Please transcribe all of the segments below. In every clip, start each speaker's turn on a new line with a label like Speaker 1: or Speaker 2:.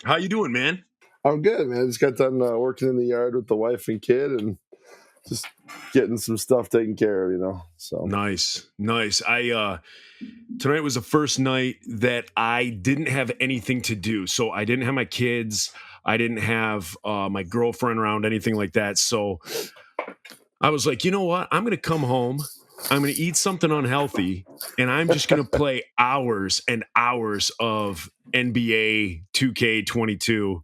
Speaker 1: How you doing, man?
Speaker 2: I'm good, man. I just got done working in the yard with the wife and kid and just getting some stuff taken care of, So
Speaker 1: Nice. Tonight was the first night that I didn't have anything to do. So I didn't have my kids. I didn't have my girlfriend around, anything like that. So I was like, you know what? I'm going to come home. I'm going to eat something unhealthy, and I'm just going to play hours and hours of NBA 2K22.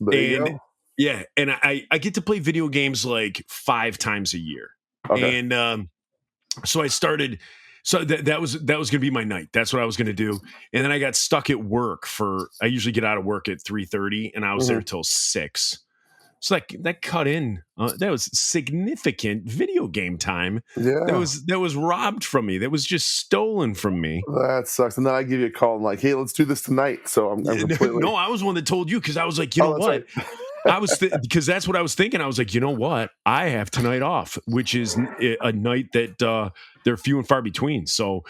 Speaker 2: there you go.
Speaker 1: Yeah, and I get to play video games like 5 times a year.
Speaker 2: Okay.
Speaker 1: And so I started. So that was going to be my night. That's what I was going to do. And then I got stuck at work I usually get out of work at 3:30, and I was there till 6. So that cut in. That was significant video game time.
Speaker 2: Yeah.
Speaker 1: That was robbed from me. That was just stolen from me.
Speaker 2: That sucks. And then I give you a call and like, hey, let's do this tonight. So I'm completely...
Speaker 1: No, I was the one that told you, because I was like, you know what?
Speaker 2: Right.
Speaker 1: I was because that's what I was thinking. I was like, you know what? I have tonight off, which is a night that they're few and far between. So,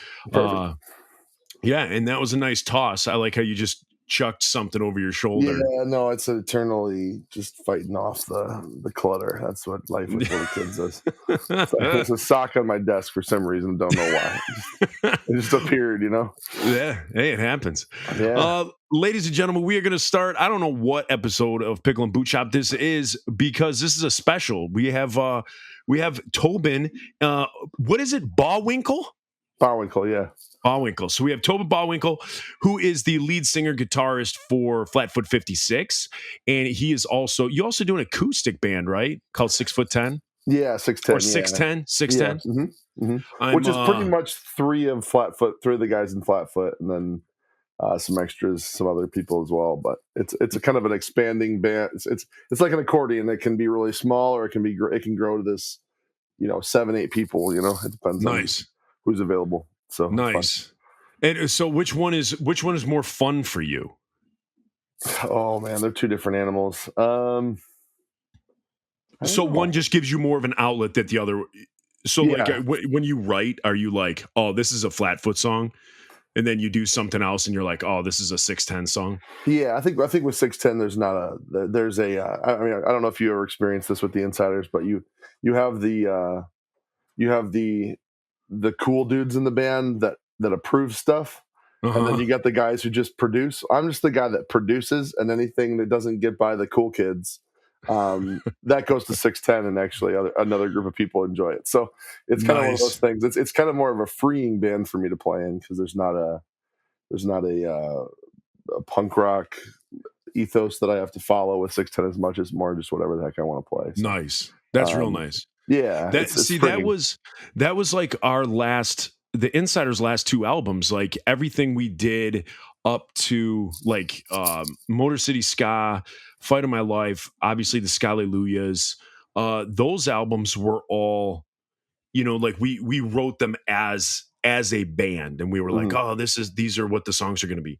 Speaker 1: yeah, and that was a nice toss. I like how you just chucked something over your shoulder.
Speaker 2: Yeah, no, it's eternally just fighting off the clutter. That's what life with little kids is. There's a sock on my desk for some reason. Don't know why. It just appeared,
Speaker 1: Yeah, hey, it happens.
Speaker 2: Yeah.
Speaker 1: Ladies and gentlemen, we are going to start. I don't know what episode of Pickle and Boot Shop this is, because this is a special. We have Tobin. What is it? Ballwinkle?
Speaker 2: Ballwinkle, yeah.
Speaker 1: Ballwinkle. So we have Tobin Ballwinkle, who is the lead singer guitarist for Flatfoot 56, and he is also you do an acoustic band, right? Called 6'10".
Speaker 2: Yeah, 6'10".
Speaker 1: Or 6'10". 6'10".
Speaker 2: Yeah. Mm-hmm. Mm-hmm. Which is pretty much three of the guys in Flatfoot, and then some extras, some other people as well. But it's a kind of an expanding band. It's like an accordion. It can be really small, or it can grow to this, 7-8 people. It depends on who's available. So
Speaker 1: nice. And so which one is more fun for you?
Speaker 2: Oh man, they're two different animals.
Speaker 1: So one just gives you more of an outlet that the other. So like when you write, are you like, oh, this is a Flatfoot song, and then you do something else, and you're like, oh, this is a 6'10" song?
Speaker 2: Yeah, I think with 6'10", there's a. I mean, I don't know if you ever experienced this with the Insiders, but you have the cool dudes in the band that approve stuff. And then you got the guys who just produce. I'm just the guy that produces, and anything that doesn't get by the cool kids, that goes to 6'10", and actually another group of people enjoy it. So it's kind of one of those things. It's kind of more of a freeing band for me to play in, because there's not a punk rock ethos that I have to follow with 6'10" as much as more just whatever the heck I want to play. So,
Speaker 1: nice. That's real nice.
Speaker 2: Yeah.
Speaker 1: That was like the Insiders' last 2 albums, like everything we did up to like Motor City Ska, Fight of My Life, obviously the Scallelujahs. Those albums were all, like we wrote them as a band, and we were like, oh, these are what the songs are going to be.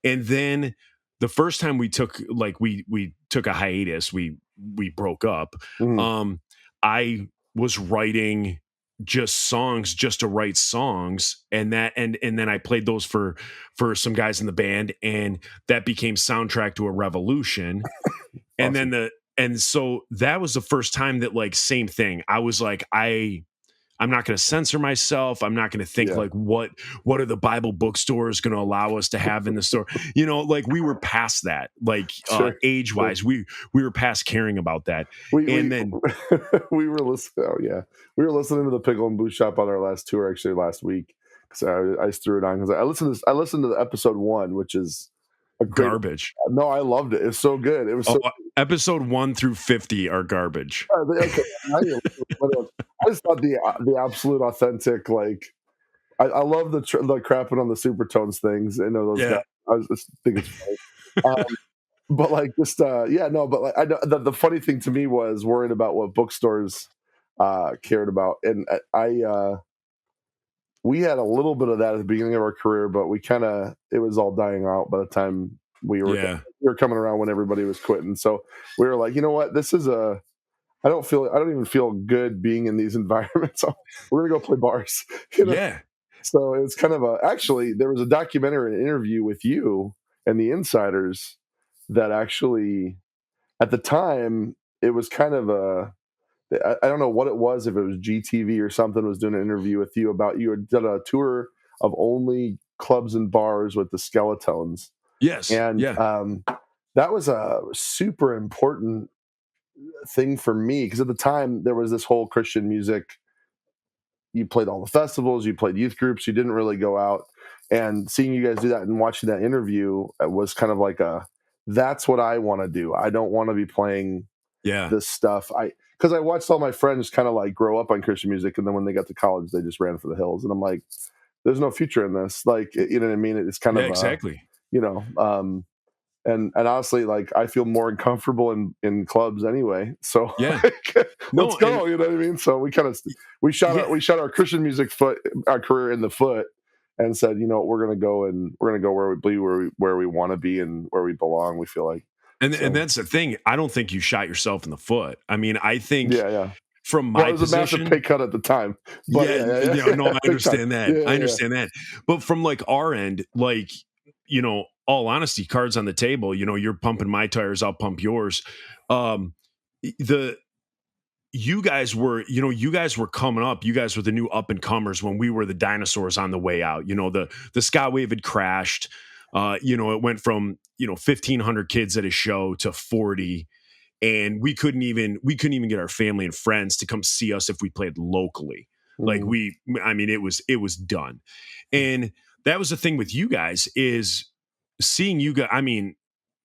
Speaker 1: And then the first time we took a hiatus, we broke up. I was writing just songs just to write songs, and then I played those for some guys in the band, and that became soundtrack to a revolution. Awesome. And so that was the first time that, like, same thing. I was like, I'm not going to censor myself. I'm not going to think like what are the Bible bookstores going to allow us to have in the store? Like we were past that, like age wise, we were past caring about that.
Speaker 2: We were listening. Oh yeah. We were listening to the Pickle and Boot Shop on our last tour, actually last week. So I just threw it on because I listened to the episode 1, which is
Speaker 1: garbage.
Speaker 2: No, I loved it. It's so good. It was
Speaker 1: episode 1 through 50 are garbage.
Speaker 2: Okay. I just thought the absolute authentic, like, I love the crapping on the Supertones things. I know those guys. I just think it's funny. But like just but like I know the funny thing to me was worrying about what bookstores cared about, and we had a little bit of that at the beginning of our career, but it was all dying out by the time we were coming around when everybody was quitting. So we were like, you know what, this is I don't even feel good being in these environments. So we're gonna go play bars.
Speaker 1: Yeah.
Speaker 2: So it's kind of actually, there was a documentary, an interview with you and the Insiders that actually, at the time, it was kind of I don't know what it was, if it was GTV or something, was doing an interview with you about, you had done a tour of only clubs and bars with the Skeletones.
Speaker 1: Yes.
Speaker 2: And
Speaker 1: Yeah.
Speaker 2: that was a super important thing for me, because at the time there was this whole Christian music. You played all the festivals, you played youth groups, you didn't really go out. And seeing you guys do that and watching that interview was kind of like that's what I want to do. I don't want to be playing
Speaker 1: Yeah.
Speaker 2: this stuff. Because I watched all my friends kind of like grow up on Christian music, and then when they got to college, they just ran for the hills. And I'm like, there's no future in this. Like, you know what I mean? It's kind
Speaker 1: Yeah,
Speaker 2: of
Speaker 1: exactly.
Speaker 2: you know, and honestly, like, I feel more uncomfortable in clubs anyway. So
Speaker 1: Yeah.
Speaker 2: like,
Speaker 1: No,
Speaker 2: let's go. You know what I mean? So we kind of we shot our Christian music our career in the foot, and said, you know, we're gonna go where we want to be and where we belong. We feel like,
Speaker 1: and that's the thing. I don't think you shot yourself in the foot. I mean, I think
Speaker 2: yeah.
Speaker 1: from
Speaker 2: Well,
Speaker 1: my
Speaker 2: it was a massive
Speaker 1: position,
Speaker 2: pay cut at the time, but
Speaker 1: no, I
Speaker 2: big time.
Speaker 1: understand that. I understand that. But from like our end, like, all honesty, cards on the table, you're pumping my tires, I'll pump yours. The You guys were, coming up. You guys were the new up and comers when we were the dinosaurs on the way out. The Scott wave had crashed. It went from 1,500 kids at a show to 40, and we couldn't even get our family and friends to come see us if we played locally. Like it was done. And that was the thing with you guys, is seeing you guys. I mean,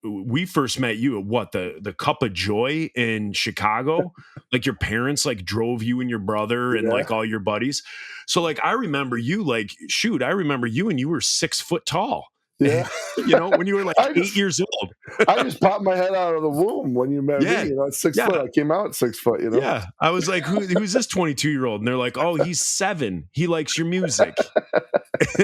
Speaker 1: we first met you at what, the Cup of Joy in Chicago. Like your parents like drove you and your brother and like all your buddies. So like I remember you, like, shoot, I remember you, and you were 6 foot tall.
Speaker 2: Yeah.
Speaker 1: When you were like 8 years old.
Speaker 2: I just popped my head out of the womb when you met me. At 6 foot. I came out at 6 foot,
Speaker 1: Yeah. I was like, who's this 22-year-old? And they're like, oh, he's 7. He likes your music.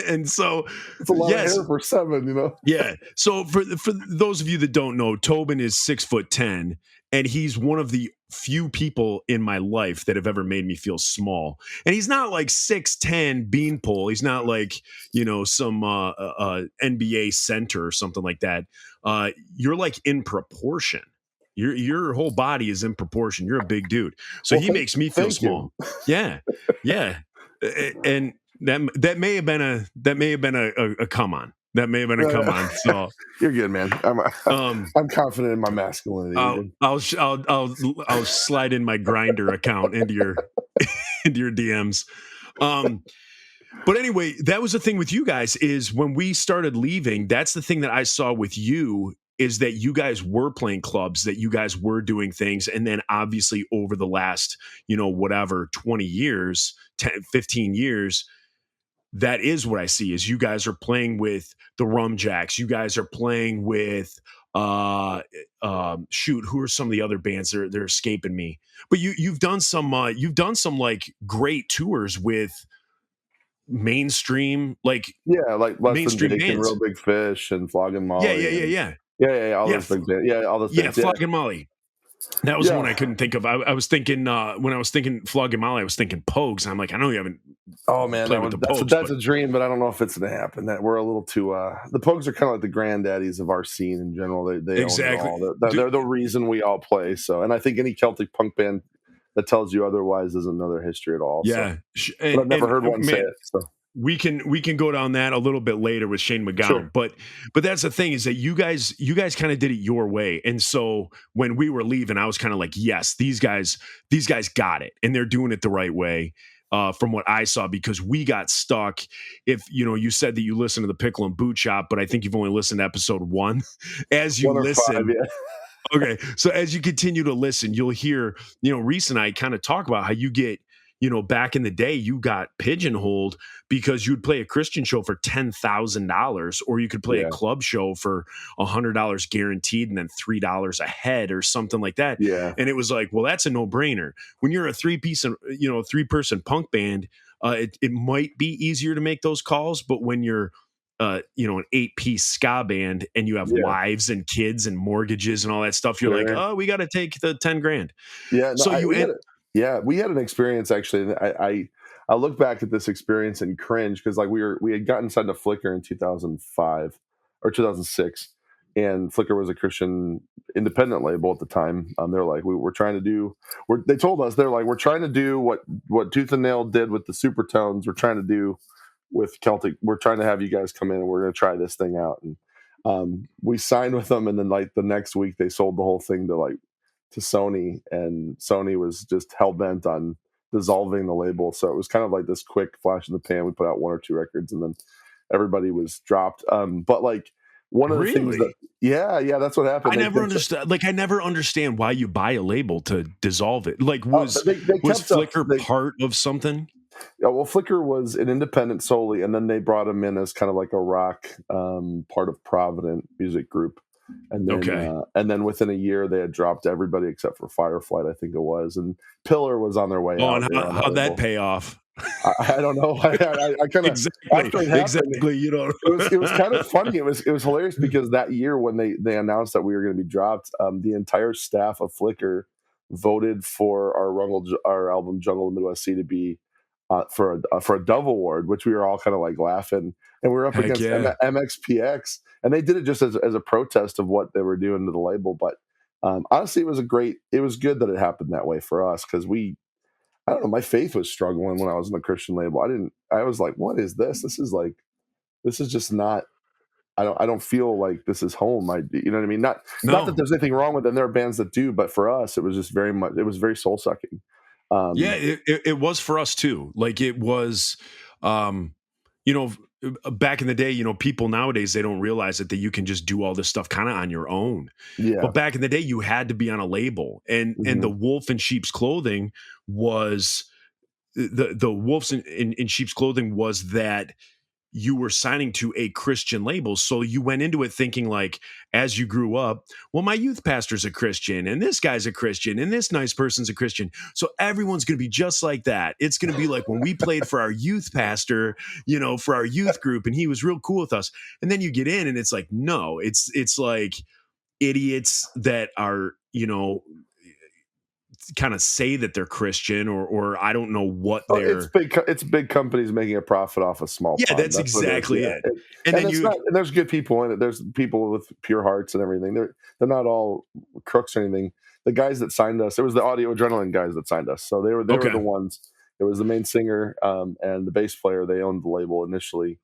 Speaker 1: And so
Speaker 2: it's a lot of hair for 7,
Speaker 1: Yeah. So for those of you that don't know, Tobin is 6'10", and he's one of the few people in my life that have ever made me feel small. And he's not like 6'10" beanpole. He's not like, some NBA center or something like that. You're like in proportion. Your whole body is in proportion. You're a big dude. So he makes me feel small. Yeah. Yeah. And that may have been a come on. That may have been a come on. So
Speaker 2: you're good, man. I'm confident in my masculinity.
Speaker 1: I'll slide in my Grinder account into your DMs. But anyway, that was the thing with you guys, is when we started leaving, that's the thing that I saw with you, is that you guys were playing clubs, that you guys were doing things. And then obviously over the last, 20 years, 10, 15 years, that is what I see, is you guys are playing with the Rum Jacks. You guys are playing with, who are some of the other bands? They're escaping me. But you've done some like great tours with mainstream, like
Speaker 2: mainstream bands, and Real Big Fish and Flogging Molly. Yeah. All those big bands. All those bands.
Speaker 1: Flogging Molly. That was one I couldn't think of. I was thinking when I was thinking Flogging Molly, I was thinking Pogues. I'm like, I know you haven't.
Speaker 2: Oh man, that's a dream, but I don't know if it's going to happen. That we're a little too. The Pogues are kind of like the granddaddies of our scene in general. They
Speaker 1: exactly.
Speaker 2: own it all. They're the reason we all play. So, and I think any Celtic punk band that tells you otherwise doesn't know their history at all.
Speaker 1: Yeah,
Speaker 2: so. But I've never heard one say it. So.
Speaker 1: We can go down that a little bit later with Shane McGowan,
Speaker 2: sure.
Speaker 1: but that's the thing, is that you guys kind of did it your way. And so when we were leaving, I was kind of like, yes, these guys got it, and they're doing it the right way. From what I saw, because we got stuck. If you said that you listened to the Pickle and Boot Shop, but I think you've only listened to episode 1. As you listen, 5, yeah. Okay, so as you continue to listen, you'll hear, Reese and I kind of talk about how you get, back in the day, you got pigeonholed because you'd play a Christian show for $10,000, or you could play a club show for $100 guaranteed and then $3 a head or something like that.
Speaker 2: Yeah.
Speaker 1: And it was like, well, that's a no-brainer. When you're a 3-person punk band, it might be easier to make those calls, but when you're an 8-piece ska band and you have wives and kids and mortgages and all that stuff, you're like, oh, we got to take the $10,000.
Speaker 2: Yeah. No, we had an experience actually. I look back at this experience and cringe because like we had gotten signed to Flickr in 2005 or 2006, and Flickr was a Christian independent label at the time. They're like, we're trying to do. They told us they're like, we're trying to do what Tooth and Nail did with the Supertones. We're trying to do with Celtic. We're trying to have you guys come in and we're going to try this thing out. And we signed with them, and then like the next week they sold the whole thing to Sony, and Sony was just hell bent on dissolving the label. So it was kind of like this quick flash in the pan. We put out 1 or 2 records, and then everybody was dropped. But like one of the things that, yeah, that's what happened.
Speaker 1: I never understood. Like, I never understand why you buy a label to dissolve it. Like, was Flickr part of something?
Speaker 2: Yeah, well, Flickr was an independent solely, and then they brought him in as kind of like a rock part of Provident music group. And then, and then within a year, they had dropped everybody except for Fireflight, I think it was, and Pillar was on their way out.
Speaker 1: And how'd that pay off?
Speaker 2: I don't know. I kind of
Speaker 1: exactly. You know,
Speaker 2: it was kind of funny. It was hilarious because that year when they announced that we were going to be dropped, the entire staff of Flickr voted for our album Jungle in the Midwest Sea to be for a Dove Award, which we were all kind of like laughing, and we were up against MXPX, and they did it just as a protest of what they were doing to the label. But honestly, it was good that it happened that way for us because I don't know, my faith was struggling when I was in a Christian label. I was like, what is this? This is just not. I don't feel like this is home. You know what I mean? Not that there's anything wrong with it. And there are bands that do, but for us, it was just it was very soul sucking.
Speaker 1: It was for us too. Like it was, you know, back in the day, you know, people nowadays, they don't realize that you can just do all this stuff kind of on your own.
Speaker 2: Yeah.
Speaker 1: But back in the day, you had to be on a label, and the wolf in sheep's clothing was the wolves in sheep's clothing was that you were signing to a Christian label. So you went into it thinking like, as you grew up, well, my youth pastor's a Christian and this guy's a Christian and this nice person's a Christian. So everyone's going to be just like that. It's going to be like when we played for our youth pastor, you know, for our youth group, and he was real cool with us. And then you get in and it's like, no, it's like idiots that are, you know, kind of say that they're Christian or I don't know what they're.
Speaker 2: It's big companies making a profit off a small.
Speaker 1: Yeah, that's exactly it.
Speaker 2: And there's good people in it. There's people with pure hearts and everything. They're not all crooks or anything. The guys that signed us, it was the Audio Adrenaline guys that signed us. So they were the ones. It was the main singer and the bass player. They owned the label initially.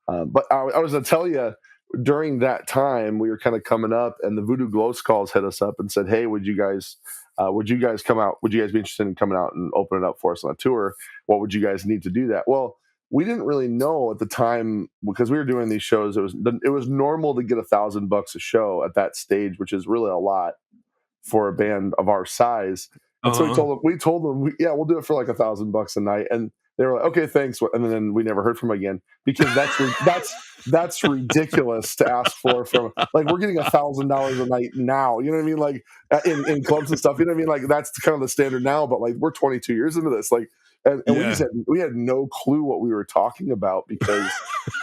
Speaker 2: But I was going to tell you, during that time, we were kind of coming up, and the Voodoo Glow Skulls hit us up and said, "Hey, would you guys come out? Would you guys be interested in coming out and opening up for us on a tour? What would you guys need to do that?" Well, we didn't really know at the time because we were doing these shows. It was normal to get $1,000 a show at that stage, which is really a lot for a band of our size. And so we told them, we'll do it for like $1,000 a night. And they were like, okay, thanks. And then we never heard from them again because that's ridiculous to ask for from, like, we're getting $1,000 a night now. You know what I mean? Like in clubs and stuff, you know what I mean? Like that's kind of the standard now, but like we're 22 years into this, like, and we had no clue what we were talking about because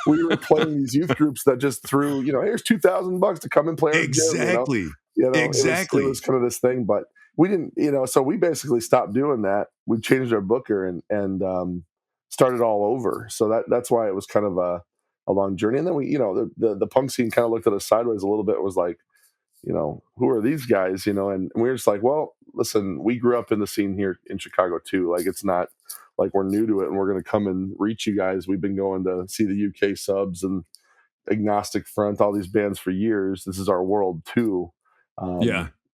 Speaker 2: we were playing these youth groups that just threw, you know, here's $2,000 to come and play.
Speaker 1: Exactly.
Speaker 2: Exactly. It was kind of this thing, but we didn't, you know, so we basically stopped doing that. We changed our booker and started all over. So that's why it was kind of a long journey. And then we, you know, the punk scene kind of looked at us sideways a little bit. It was like, you know, who are these guys, you know? And we were just like, well, listen, we grew up in the scene here in Chicago too. Like, it's not like we're new to it and we're going to come and reach you guys. We've been going to see the UK Subs and Agnostic Front, all these bands for years. This is our world too.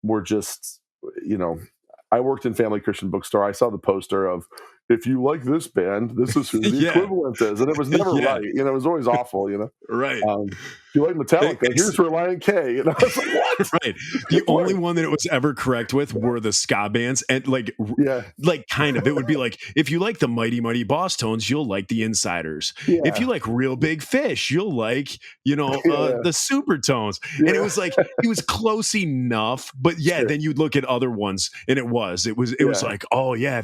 Speaker 2: We're just, you know, I worked in Family Christian Bookstore. I saw the poster of, if you like this band, this is who the equivalent is. And it was never right. You know, it was always awful, you know.
Speaker 1: Right.
Speaker 2: If you like Metallica, here's Reliant K. And I was like, what?
Speaker 1: Right. The only one that it was ever correct with were the ska bands. And like kind of, it would be like, if you like the Mighty Mighty Boss Tones, you'll like the Insiders. Yeah. If you like Real Big Fish, you'll like, you know, the Supertones. Yeah. And it was like, it was close enough, but then you'd look at other ones and it was like, oh yeah,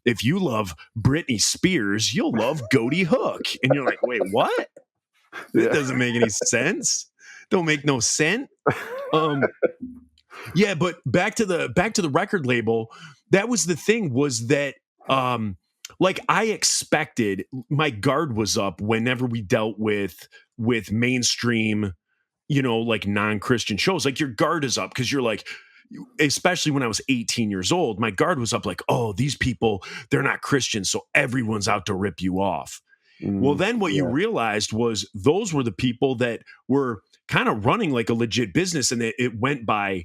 Speaker 1: if you love Britney Spears, you'll love Goaty Hook. And you're like, wait, what? That doesn't make any sense. Don't make no sense. But back to the record label, that was the thing, was that like I expected my guard was up whenever we dealt with mainstream, like non-Christian shows. Like your guard is up because you're like, especially when I was 18 years old, my guard was up like, oh, these people, they're not Christians, so everyone's out to rip you off. Well, then what you
Speaker 2: Yeah.
Speaker 1: realized was those were the people that were kind of running like a legit business, and it went by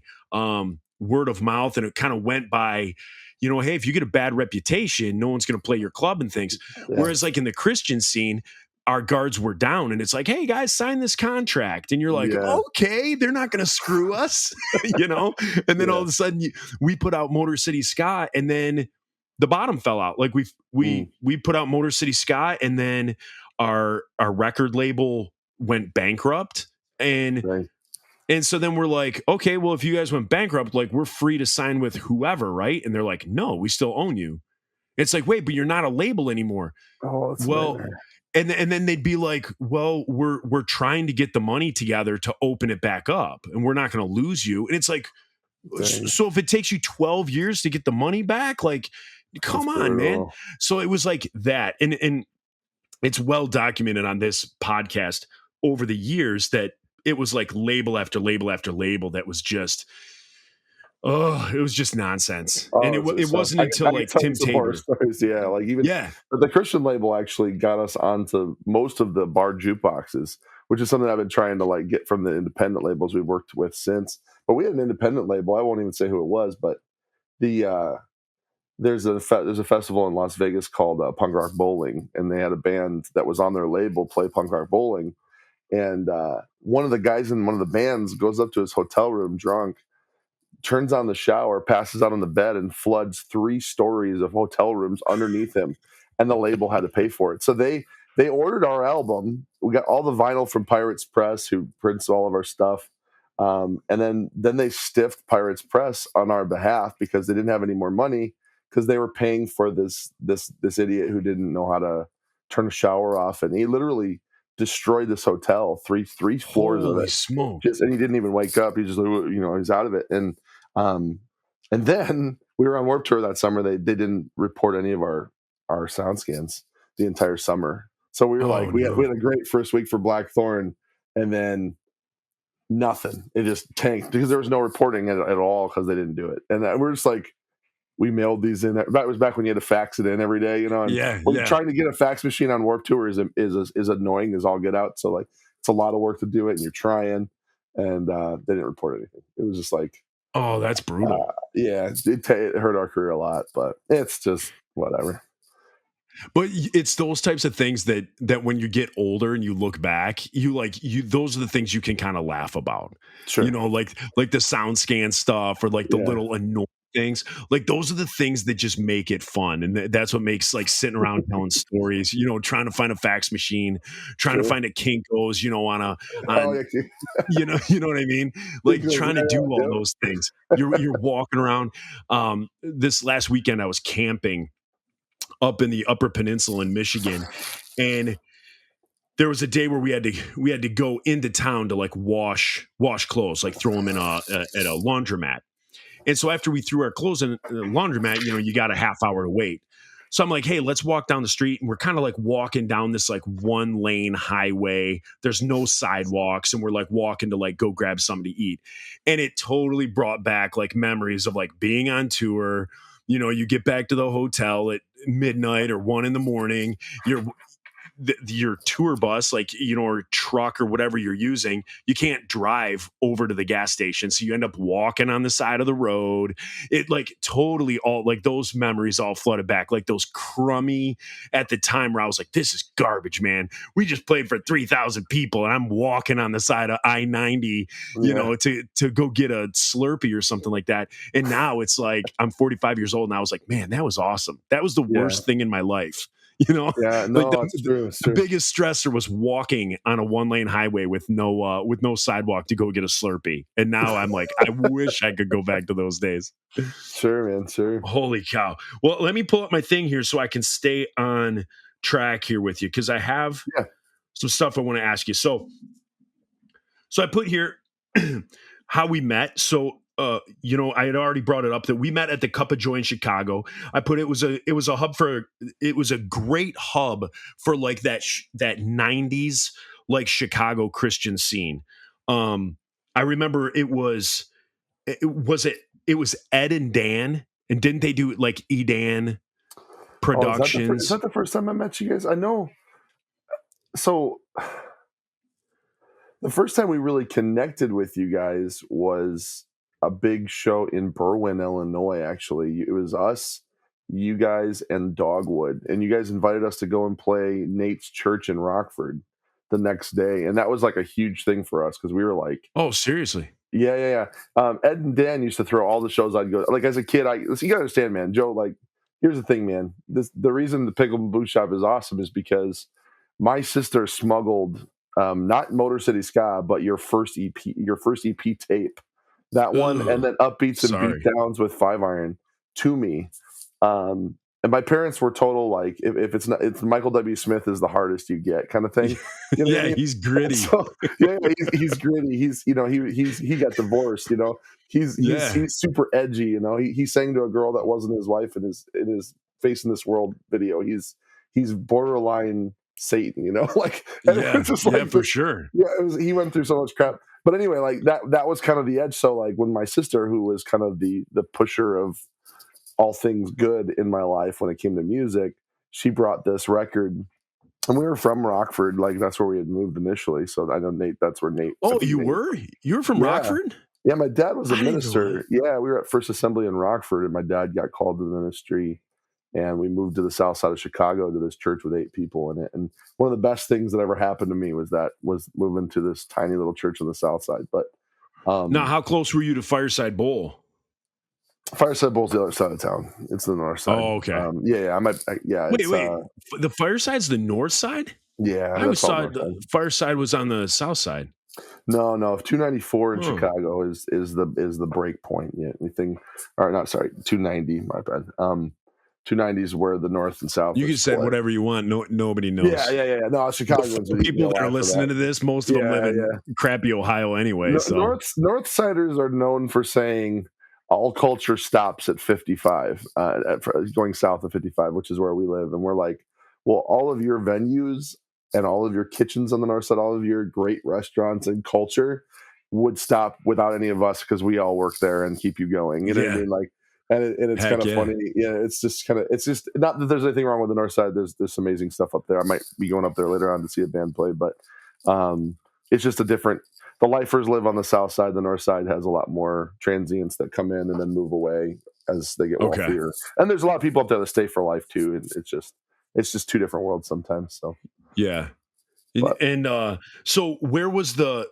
Speaker 1: word of mouth, and it kind of went by, hey, if you get a bad reputation, no one's going to play your club and things.
Speaker 2: Yeah.
Speaker 1: Whereas like in the Christian scene, our guards were down, and it's like, hey guys, sign this contract, and you're like,
Speaker 2: Yeah.
Speaker 1: okay, they're not going to screw us, And then all of a sudden, we put out Motor City Ska, and then the bottom fell out. Like we put out Motor City Ska, and then our record label went bankrupt, and
Speaker 2: Right.
Speaker 1: and so then we're like, okay, well, if you guys went bankrupt, like we're free to sign with whoever, right? And they're like, no, we still own you. It's like, wait, but you're not a label anymore.
Speaker 2: Oh, that's
Speaker 1: Well, and then they'd be like, well, we're trying to get the money together to open it back up, and we're not going to lose you. And it's like, so if it takes you 12 years to get the money back, like, come on, man. So it was like that, and it's well documented on this podcast over the years that it was like label after label after label that was just, it was just nonsense. And it wasn't until like Tim Tabor.
Speaker 2: Yeah, like even but the Christian label actually got us onto most of the bar jukeboxes, which is something I've been trying to like get from the independent labels we've worked with since. But we had an independent label. I won't even say who it was, but there's a festival in Las Vegas called Punk Rock Bowling, and they had a band that was on their label play Punk Rock Bowling. And one of the guys in one of the bands goes up to his hotel room drunk, turns on the shower, passes out on the bed, and floods 3 stories of hotel rooms underneath him. And the label had to pay for it. So they ordered our album. We got all the vinyl from Pirates Press, who prints all of our stuff. And then they stiffed Pirates Press on our behalf because they didn't have any more money, because they were paying for this idiot who didn't know how to turn a shower off, and he literally destroyed this hotel, three floors
Speaker 1: Holy
Speaker 2: of it.
Speaker 1: Smoke!
Speaker 2: And he didn't even wake up. He just he's out of it. And then we were on Warped Tour that summer. They didn't report any of our sound scans the entire summer. So we were we had a great first week for Blackthorn, and then nothing. It just tanked because there was no reporting at all because they didn't do it. And we're just like, we mailed these in. That was back when you had to fax it in every day, And trying to get a fax machine on Warped Tour is annoying as all get out. So like, it's a lot of work to do it, and you're trying, and they didn't report anything. It was just like,
Speaker 1: oh, that's brutal.
Speaker 2: It hurt our career a lot, but it's just whatever.
Speaker 1: But it's those types of things that when you get older and you look back, those are the things you can kind of laugh about.
Speaker 2: Sure.
Speaker 1: Like the sound scan stuff, or like the little annoying things. Like those are the things that just make it fun, and that's what makes like sitting around telling stories. Trying to find a fax machine, trying to find a Kinko's, you know what I mean? Like trying to do all those things. You're walking around. This last weekend I was camping up in the Upper Peninsula in Michigan, and there was a day where we had to go into town to like wash clothes, like throw them in at a laundromat. And so after we threw our clothes in the laundromat, you got a half hour to wait. So I'm like, hey, let's walk down the street. And we're kind of like walking down this like 1-lane highway. There's no sidewalks. And we're like walking to like go grab something to eat. And it totally brought back like memories of like being on tour. You get back to the hotel at midnight or 1 a.m. Your tour bus, like, or truck or whatever you're using, you can't drive over to the gas station. So you end up walking on the side of the road. It like totally all like those memories all flooded back, like those crummy at the time where I was like, this is garbage, man. We just played for 3,000 people and I'm walking on the side of I-90, to go get a Slurpee or something like that. And now it's like, I'm 45 years old and I was like, man, that was awesome. That was the worst thing in my life.
Speaker 2: Yeah, no,
Speaker 1: like
Speaker 2: it's true.
Speaker 1: The biggest stressor was walking on a 1-lane highway with no sidewalk to go get a Slurpee. And now I'm like, I wish I could go back to those days.
Speaker 2: Sure, man. Sure.
Speaker 1: Holy cow. Well, let me pull up my thing here so I can stay on track here with you, because I have some stuff I want to ask you. So I put here how we met. So I had already brought it up that we met at the Cup of Joy in Chicago. I put it was a hub for it was a great hub for like that 90s like Chicago Christian scene. I remember it was Ed and Dan, and didn't they do like Edan
Speaker 2: Oh, is
Speaker 1: Productions?
Speaker 2: that the first time I met you guys? I know. So the first time we really connected with you guys was a big show in Berwyn, Illinois. Actually, it was us, you guys, and Dogwood, and you guys invited us to go and play Nate's church in Rockford the next day, and that was like a huge thing for us because we were like,
Speaker 1: Oh, seriously?
Speaker 2: yeah. Ed and Dan used to throw all the shows I'd go. Like as a kid, you gotta understand, man, Joe. Like, here's the thing, man. The reason the Pickle and Boot Shop is awesome is because my sister smuggled not Motor City Ska, but your first EP tape, that one, and
Speaker 1: Ugh,
Speaker 2: then Upbeats and
Speaker 1: sorry.
Speaker 2: Beatdowns with Five Iron to me. And my parents were total like, if it's not, it's Michael W. Smith is the hardest you get kind of thing. You know what I
Speaker 1: Yeah,
Speaker 2: mean?
Speaker 1: he's gritty.
Speaker 2: So yeah, he's gritty. He got divorced.
Speaker 1: Yeah.
Speaker 2: He's super edgy. He sang to a girl that wasn't his wife in his Face in This World video. He's borderline Satan. Like, and it
Speaker 1: Yeah.
Speaker 2: was just
Speaker 1: Yeah,
Speaker 2: like
Speaker 1: for
Speaker 2: this.
Speaker 1: sure.
Speaker 2: Yeah, he went through so much crap. But anyway, like that was kind of the edge. So like when my sister, who was kind of the pusher of all things good in my life when it came to music, she brought this record, and we were from Rockford, like that's where we had moved initially. So I know Nate, that's where Nate. I
Speaker 1: Oh,
Speaker 2: think
Speaker 1: you
Speaker 2: Nate.
Speaker 1: were? You were from
Speaker 2: Yeah,
Speaker 1: Rockford?
Speaker 2: yeah. My dad was a
Speaker 1: I didn't know that.
Speaker 2: minister. Yeah, we were at First Assembly in Rockford, and my dad got called to the ministry, and we moved to the south side of Chicago to this church with 8 people in it. And one of the best things that ever happened to me was moving to this tiny little church on the south side. But
Speaker 1: Now, how close were you to Fireside Bowl?
Speaker 2: Fireside Bowl's the other side of town. It's the north side.
Speaker 1: Oh, okay.
Speaker 2: Yeah. Yeah.
Speaker 1: Wait,
Speaker 2: It's
Speaker 1: wait. The Fireside's the north side?
Speaker 2: yeah.
Speaker 1: I always
Speaker 2: That's all
Speaker 1: thought
Speaker 2: north
Speaker 1: the
Speaker 2: side.
Speaker 1: Fireside was on the south side.
Speaker 2: No. 294 in
Speaker 1: Oh.
Speaker 2: Chicago is the break point. Yeah. Anything? Or not? Sorry, 290. My bad. 290 is where the north and south.
Speaker 1: You
Speaker 2: are
Speaker 1: can say
Speaker 2: split.
Speaker 1: whatever you want. No, nobody knows.
Speaker 2: Yeah. No, Chicagoans.
Speaker 1: The people that are listening to this, most of them live in crappy Ohio anyway. So
Speaker 2: Northsiders are known for saying all culture stops at 55, going south of 55, which is where we live. And we're like, well, all of your venues and all of your kitchens on the north side, all of your great restaurants and culture would stop without any of us because we all work there and keep you going. You know what I mean? Like, and it's kind of funny. Yeah, it's just not that there's anything wrong with the north side. There's some amazing stuff up there. I might be going up there later on to see a band play, but it's just a different. The lifers live on the south side. The north side has a lot more transients that come in and then move away as they get wealthier. And there's a lot of people up there that stay for life too. And it's just two different worlds sometimes. So
Speaker 1: yeah. And so where was the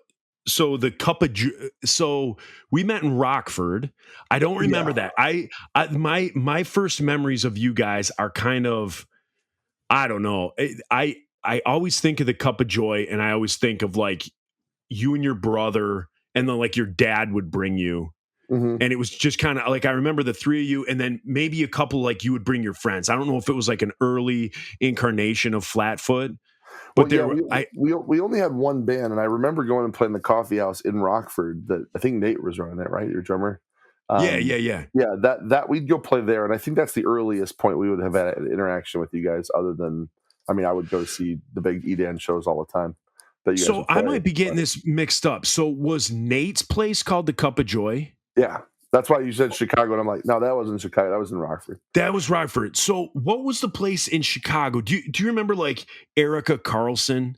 Speaker 1: Cup of so we met in Rockford. I don't remember that. My first memories of you guys are kind of, I don't know. I always think of the Cup of Joy, and I always think of like you and your brother, and then like your dad would bring you.
Speaker 2: Mm-hmm.
Speaker 1: And it was just kind of like, I remember the 3 of you, and then maybe a couple, like you would bring your friends. I don't know if it was like an early incarnation of Flatfoot, but
Speaker 2: we only had one band, and I remember going and playing the coffee house in Rockford. That I think Nate was running it, right? Your drummer.
Speaker 1: Yeah.
Speaker 2: That we'd go play there, and I think that's the earliest point we would have had an interaction with you guys. Other than, I mean, I would go see the big Edan shows all the time.
Speaker 1: So I might be getting this mixed up. So was Nate's place called the Cup of Joy?
Speaker 2: Yeah. That's why you said Chicago, and I'm like, no, that wasn't Chicago. That was in Rockford.
Speaker 1: That was Rockford. So what was the place in Chicago? Do you remember like Erica Carlson?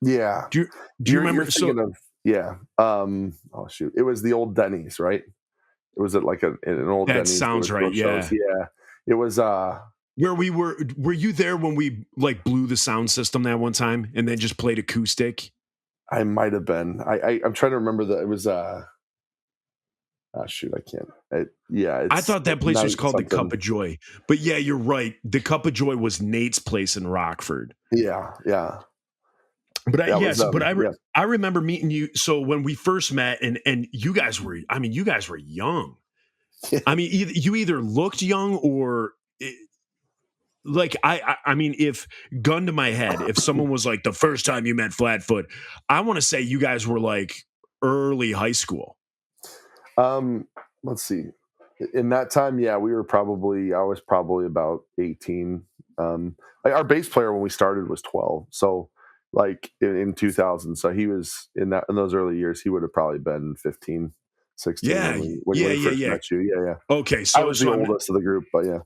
Speaker 2: Yeah.
Speaker 1: Do you remember?
Speaker 2: Oh shoot, it was the old Denny's, right? It was like an old Denny's.
Speaker 1: That sounds right. Yeah.
Speaker 2: Yeah. It was
Speaker 1: where we were you there when we like blew the sound system that one time and then just played acoustic?
Speaker 2: I might have been. I'm trying to remember that it was shoot, I can't.
Speaker 1: I thought that place was called the Cup of Joy, but yeah, you're right. The Cup of Joy was Nate's place in Rockford.
Speaker 2: Yeah.
Speaker 1: But I remember meeting you. So when we first met, and you guys were young. Yeah. I mean, you either looked young or like I mean, if gun to my head, if someone was like the first time you met Flatfoot, I want to say you guys were like early high school.
Speaker 2: let's see. In that time, yeah, I was probably about 18. Like our bass player when we started was 12. So like in 2000, so he was in those early years, he would have probably been 15, 16
Speaker 1: Yeah,
Speaker 2: when
Speaker 1: yeah,
Speaker 2: he
Speaker 1: yeah,
Speaker 2: first
Speaker 1: yeah.
Speaker 2: met you. Yeah, yeah.
Speaker 1: Okay,
Speaker 2: I
Speaker 1: so
Speaker 2: was the
Speaker 1: so I'm
Speaker 2: oldest of the group, but yeah.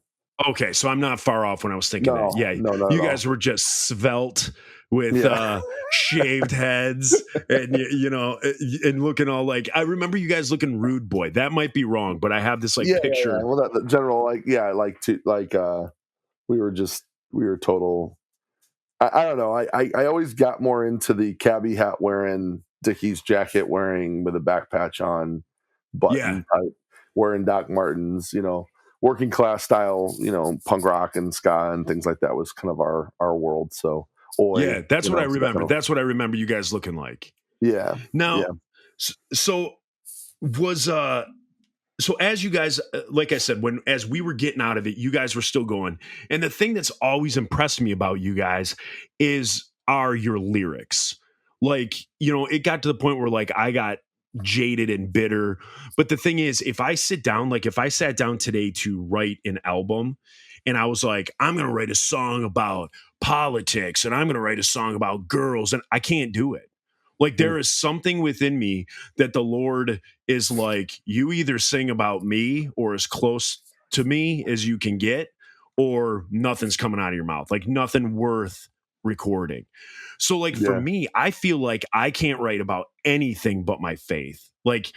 Speaker 1: okay, so I'm not far off when I was thinking that.
Speaker 2: No,
Speaker 1: Yeah,
Speaker 2: no, not at
Speaker 1: you
Speaker 2: all.
Speaker 1: guys were just svelte with
Speaker 2: Yeah.
Speaker 1: shaved heads and and looking all like I remember you guys looking rude boy. That might be wrong, but I have this like
Speaker 2: Yeah, yeah, yeah.
Speaker 1: picture.
Speaker 2: Well, that the general, like, yeah, like to like we were total. I don't know. I always got more into the cabbie hat wearing, Dickies jacket wearing with a back patch on,
Speaker 1: Yeah.
Speaker 2: button type, wearing Doc Martens, working class style, punk rock and ska and things like that was kind of our world. So,
Speaker 1: Yeah, that's what I
Speaker 2: so that
Speaker 1: remember.
Speaker 2: kind of,
Speaker 1: That's what I remember you guys looking like.
Speaker 2: yeah,
Speaker 1: Now,
Speaker 2: yeah.
Speaker 1: so was so as you guys like I said, when as we were getting out of it, you guys were still going. And the thing that's always impressed me about you guys are your lyrics. Like, it got to the point where like I got jaded and bitter. But the thing is, if I sat down today to write an album and I was like, I'm gonna write a song about politics and I'm gonna write a song about girls, and I can't do it. Like
Speaker 2: Mm,
Speaker 1: there is something within me that the Lord is like, you either sing about me or as close to me as you can get, or nothing's coming out of your mouth, like nothing worth recording. So, like, for
Speaker 2: yeah,
Speaker 1: me, I feel like I can't write about anything but my faith. Like,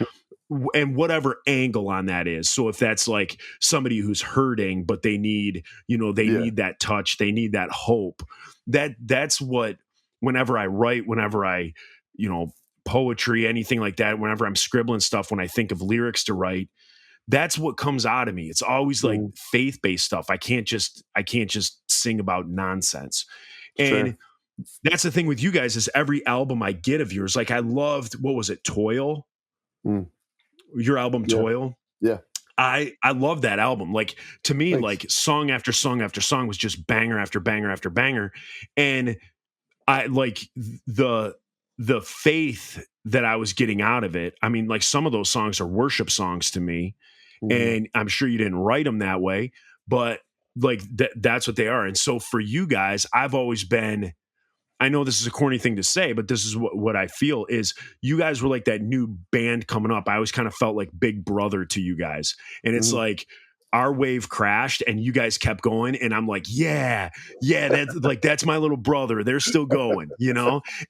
Speaker 1: and whatever angle on that is. So if that's like somebody who's hurting, but they
Speaker 2: yeah.
Speaker 1: need that touch, they need that hope. That's what whenever I write, whenever I, you know, poetry, anything like that, whenever I'm scribbling stuff, when I think of lyrics to write, that's what comes out of me. It's always like
Speaker 2: Mm,
Speaker 1: faith-based stuff. I can't just sing about nonsense.
Speaker 2: sure.
Speaker 1: And that's the thing with you guys is every album I get of yours, like I loved, what was it, Toil?
Speaker 2: Mm,
Speaker 1: Your album
Speaker 2: yeah,
Speaker 1: Toil.
Speaker 2: yeah.
Speaker 1: I love that album. Like to me,
Speaker 2: Thanks.
Speaker 1: like song after song after song was just banger after banger after banger. And I like the faith that I was getting out of it. I mean, like some of those songs are worship songs to me,
Speaker 2: Hmm.
Speaker 1: and I'm sure you didn't write them that way, but like that's what they are. And so for you guys, I've always been, I know this is a corny thing to say, but this is what I feel is you guys were like that new band coming up. I always kind of felt like big brother to you guys. And it's
Speaker 2: Hmm.
Speaker 1: like our wave crashed and you guys kept going. And I'm like, yeah, yeah, that's my little brother. They're still going.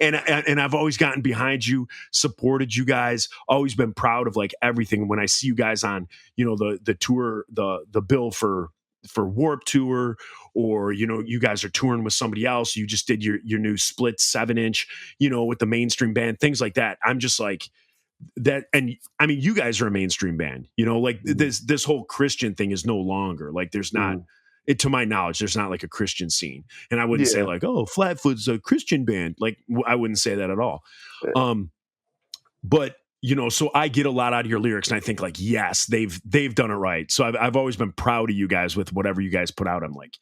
Speaker 1: And I've always gotten behind you, supported you guys, always been proud of like everything. When I see you guys on, the tour, the bill for Warp Tour, or you guys are touring with somebody else, you just did your new split 7-inch with the mainstream band, things like that. I'm just like that. And I mean, you guys are a mainstream band, like
Speaker 2: Hmm.
Speaker 1: this whole Christian thing is no longer like, there's not
Speaker 2: Hmm.
Speaker 1: it, to my knowledge, there's not like a Christian scene. And I wouldn't say
Speaker 2: Yeah.
Speaker 1: like, oh, Flatfoot's a Christian band, like I wouldn't say that at all. um but so I get a lot out of your lyrics and I think like, yes, they've done it right. So I've always been proud of you guys with whatever you guys put out. I'm like,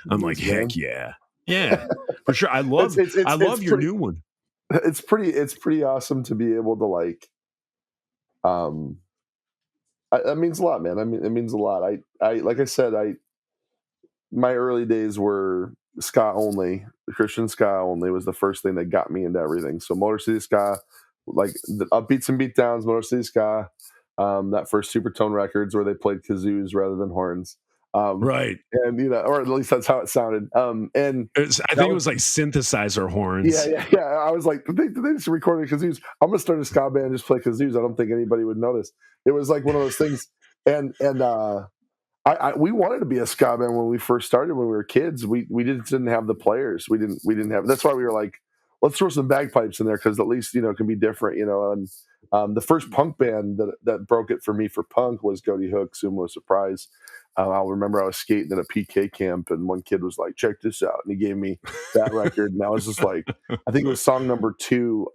Speaker 2: Thanks, man.
Speaker 1: heck yeah. Yeah, for sure. I
Speaker 2: it's
Speaker 1: love
Speaker 2: it's
Speaker 1: I
Speaker 2: it's it's
Speaker 1: love your
Speaker 2: pretty
Speaker 1: new one.
Speaker 2: it's pretty awesome to be able to like, um that means a lot, man. I mean, it means a lot. I like I said, my early days were ska only. Christian ska only was the first thing that got me into everything. So Motor City Ska, like the upbeats and beatdowns, Motor City Ska, that first Supertone Records where they played kazoos rather than horns. Um,
Speaker 1: Right.
Speaker 2: and or at least that's how it sounded. And
Speaker 1: I
Speaker 2: that
Speaker 1: think it
Speaker 2: was,
Speaker 1: was like synthesizer
Speaker 2: yeah,
Speaker 1: horns.
Speaker 2: yeah, yeah. I was like, did they just record kazoos? I'm gonna start a ska band and just play kazoos. I don't think anybody would notice. It was like one of those things. And we wanted to be a ska band when we first started when we were kids. We just didn't have the players. We didn't have. That's why we were like, let's throw some bagpipes in there because at least it can be different. And the first punk band that broke it for me for punk was Goaty Hook, Sumo Surprise. I'll remember I was skating at a PK camp and one kid was like, check this out, and he gave me that record, and I was just like, I think it was song number 2.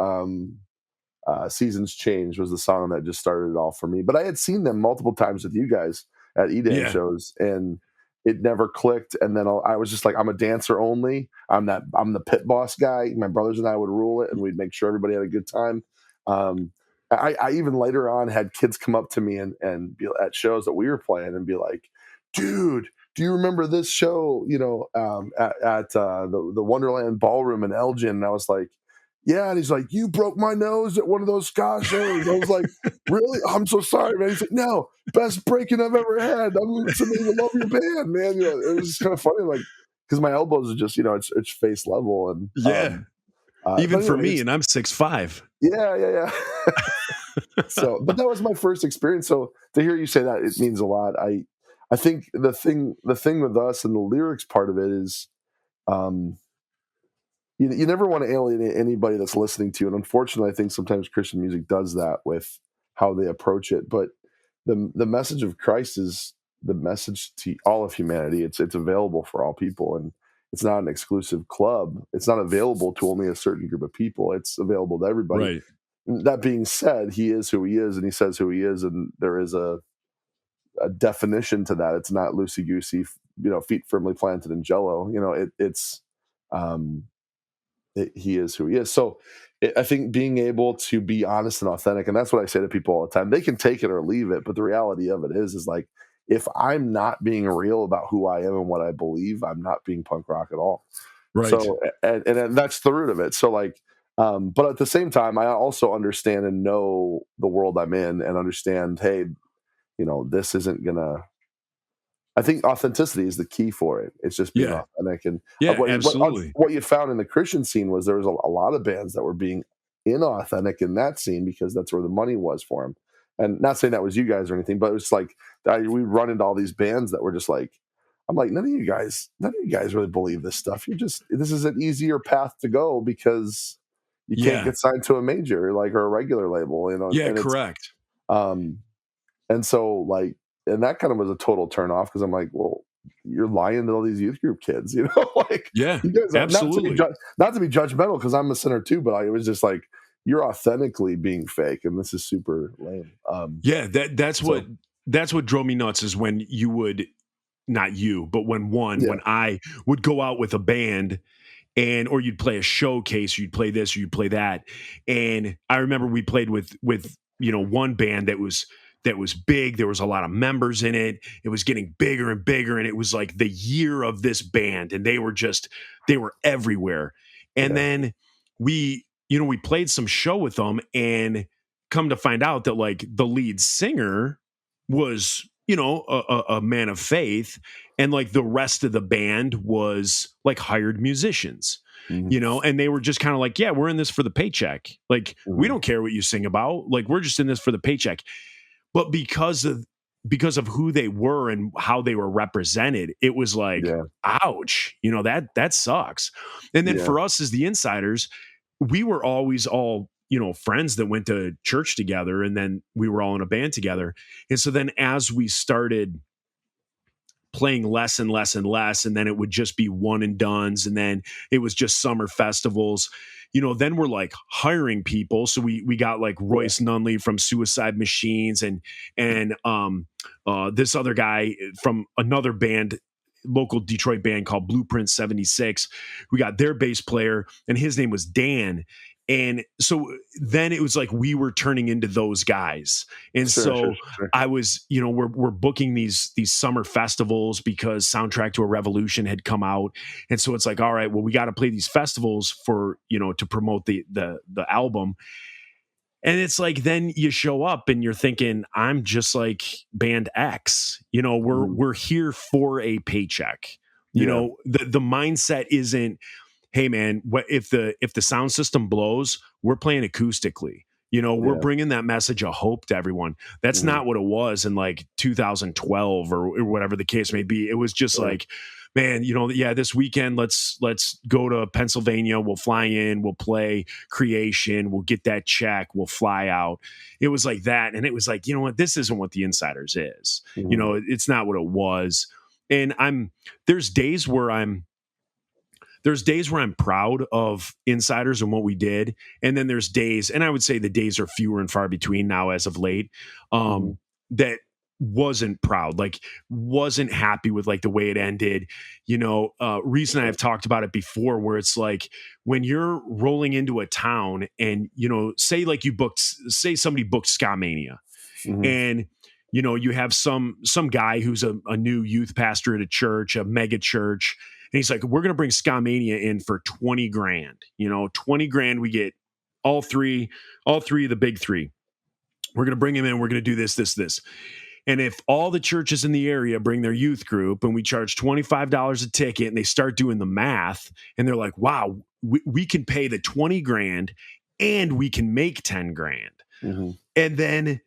Speaker 2: Seasons Change was the song that just started it all for me. But I had seen them multiple times with you guys at EDAM
Speaker 1: Yeah.
Speaker 2: shows, and it never clicked. And then I was just like, I'm a dancer only. I'm the pit boss guy. My brothers and I would rule it, and we'd make sure everybody had a good time. Um, I even later on had kids come up to me and be at shows that we were playing and be like, dude, do you remember this show, at the Wonderland Ballroom in Elgin? And I was like, yeah. And he's like, you broke my nose at one of those ska shows. I was like, really? I'm so sorry, man. He's like, no, best breaking I've ever had. I'm so many love your band, man. It was just kind of funny, like, because my elbows are just, it's face level. And
Speaker 1: Yeah. Even
Speaker 2: but
Speaker 1: for
Speaker 2: anyway,
Speaker 1: me, and I'm 6'5".
Speaker 2: yeah. So, but that was my first experience. So to hear you say that, it means a lot. I think the thing with us and the lyrics part of it is, um, you never want to alienate anybody that's listening to you. And unfortunately, I think sometimes Christian music does that with how they approach it. But the message of Christ is the message to all of humanity. It's available for all people, and it's not an exclusive club. It's not available to only a certain group of people. It's available to everybody.
Speaker 1: Right.
Speaker 2: That being said, he is who he is, and he says who he is, and there is a definition to that. It's not loosey goosey, feet firmly planted in Jello. Um, he is who he is. So I think being able to be honest and authentic, and that's what I say to people all the time. They can take it or leave it, but the reality of it is like, if I'm not being real about who I am and what I believe, I'm not being punk rock at all.
Speaker 1: Right.
Speaker 2: So, and that's the root of it. So like, but at the same time, I also understand and know the world I'm in and understand, hey, this isn't gonna, I think authenticity is the key for it. It's just being authentic. And
Speaker 1: absolutely.
Speaker 2: What you found in the Christian scene was there was a lot of bands that were being inauthentic in that scene because that's where the money was for them. And not saying that was you guys or anything, but it was like we run into all these bands that were just like, I'm like, none of you guys really believe this stuff. This is an easier path to go because you can't get signed to a major or a regular label,
Speaker 1: Yeah,
Speaker 2: and
Speaker 1: correct.
Speaker 2: And so like, and that kind of was a total turn off because I'm like, well, you're lying to all these youth group kids, like,
Speaker 1: yeah,
Speaker 2: you guys
Speaker 1: absolutely.
Speaker 2: Not to be judgmental because I'm a sinner too, but it was just like, you're authentically being fake, and this is super lame.
Speaker 1: That's what drove me nuts is when you would, not you, but when I would go out with a band or you'd play a showcase, or you'd play this or you'd play that. And I remember we played with one band that was big. There was a lot of members in it. It was getting bigger and bigger. And it was like the year of this band. And they were everywhere. And then we played some show with them and come to find out that like the lead singer was, a man of faith. And like the rest of the band was like hired musicians. And they were just kind of like, yeah, we're in this for the paycheck. Like, we don't care what you sing about. Like, we're just in this for the paycheck. But because of who they were and how they were represented, it was like, ouch, that sucks. And then for us as the insiders, we were always all, friends that went to church together, and then we were all in a band together. And so then as we started playing less and less and less, and then it would just be one and dones, and then it was just summer festivals, then we're like hiring people. So we got like Royce Nunley from Suicide Machines and this other guy from another band, local Detroit band called Blueprint 76. We got their bass player, and his name was Dan. And so then it was like we were turning into those guys. And sure. I was, we're booking these summer festivals because Soundtrack to a Revolution had come out. And so it's like, all right, well, we got to play these festivals for, to promote the album. And it's like, then you show up and you're thinking, I'm just like band X, we're here for a paycheck. The mindset isn't, hey man, what if the sound system blows, we're playing acoustically. We're bringing that message of hope to everyone. That's not what it was in like 2012 or whatever the case may be. It was just like, man, this weekend, let's go to Pennsylvania. We'll fly in, we'll play Creation, we'll get that check, we'll fly out. It was like that. And it was like, this isn't what the Insiders is. It's not what it was. And there's days where I'm proud of Insiders and what we did. And then there's days, and I would say the days are fewer and far between now as of late, that wasn't proud, like wasn't happy with like the way it ended. Reese and I have talked about it before, where it's like when you're rolling into a town and say somebody booked Ska Mania,
Speaker 2: Mhm.
Speaker 1: and you have some guy who's a new youth pastor at a church, a mega church, and he's like, we're going to bring Ska Mania in for 20 grand. 20 grand, we get all three of the big three. We're going to bring him in, we're going to do this. And if all the churches in the area bring their youth group and we charge $25 a ticket, and they start doing the math and they're like, wow, we can pay the 20 grand and we can make 10 grand.
Speaker 2: Mhm.
Speaker 1: And then